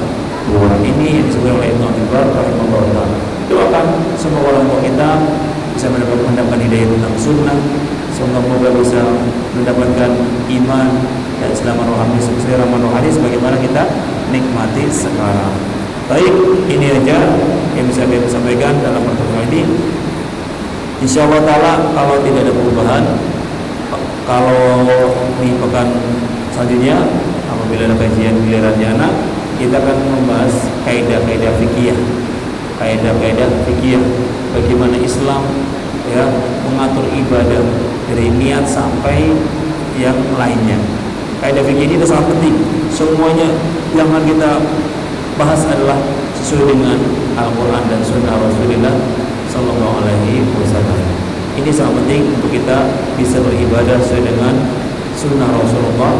Speaker 2: tua. Ini yang disebut oleh Ibnu Umar rahimahullah. Doakan semoga orang tua kita bisa mendapatkan hidayah tentang sunnah, semoga bisa mendapatkan iman dan selamat rohani sesuai Ramadan rohani sebagaimana kita nikmati sekarang. Baik, ini aja yang bisa saya sampaikan dalam pertemuan ini. Insyaallah taala kalau tidak ada perubahan, kalau di pekan selanjutnya apabila ada kajian gilirannya anak, kita akan membahas kaidah-kaidah fikih, bagaimana Islam ya mengatur ibadah dari niat sampai yang lainnya. Kaidah fikih ini sangat penting. Semuanya yang akan kita bahas adalah sesuai dengan Al-Quran dan Sunnah Rasulullah Sallallahu Alaihi Wasallam. Ini sangat penting untuk kita bisa beribadah sesuai dengan Sunnah Rasulullah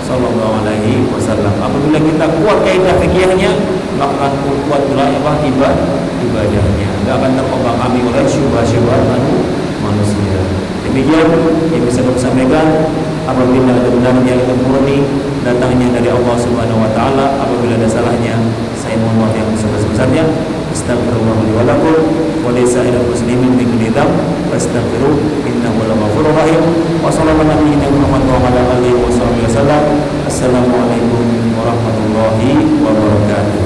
Speaker 2: Sallallahu Alaihi Wasallam. Apabila kita kuat kaidah fikihnya, maka akan kuat pula ibadahnya. Tidak akan terombang-ambing oleh syubhat-syubhat manusia. Demikian yang bisa kami sampaikan. Apabila ada benarnya itu murni datangnya dari Allah Subhanahu Wa Taala. Apabila ada salahnya, saya mohon maaf yang sebesar-besarnya. Astagfirullah li wa lakum wa li sa'iril muslimin min kulli dzamb fastaghfiruh innahu ghafurur rahim. Wa sallallahu alaihi wa ala alihi wa sahbihi wasallam. Assalamualaikum warahmatullahi wabarakatuh.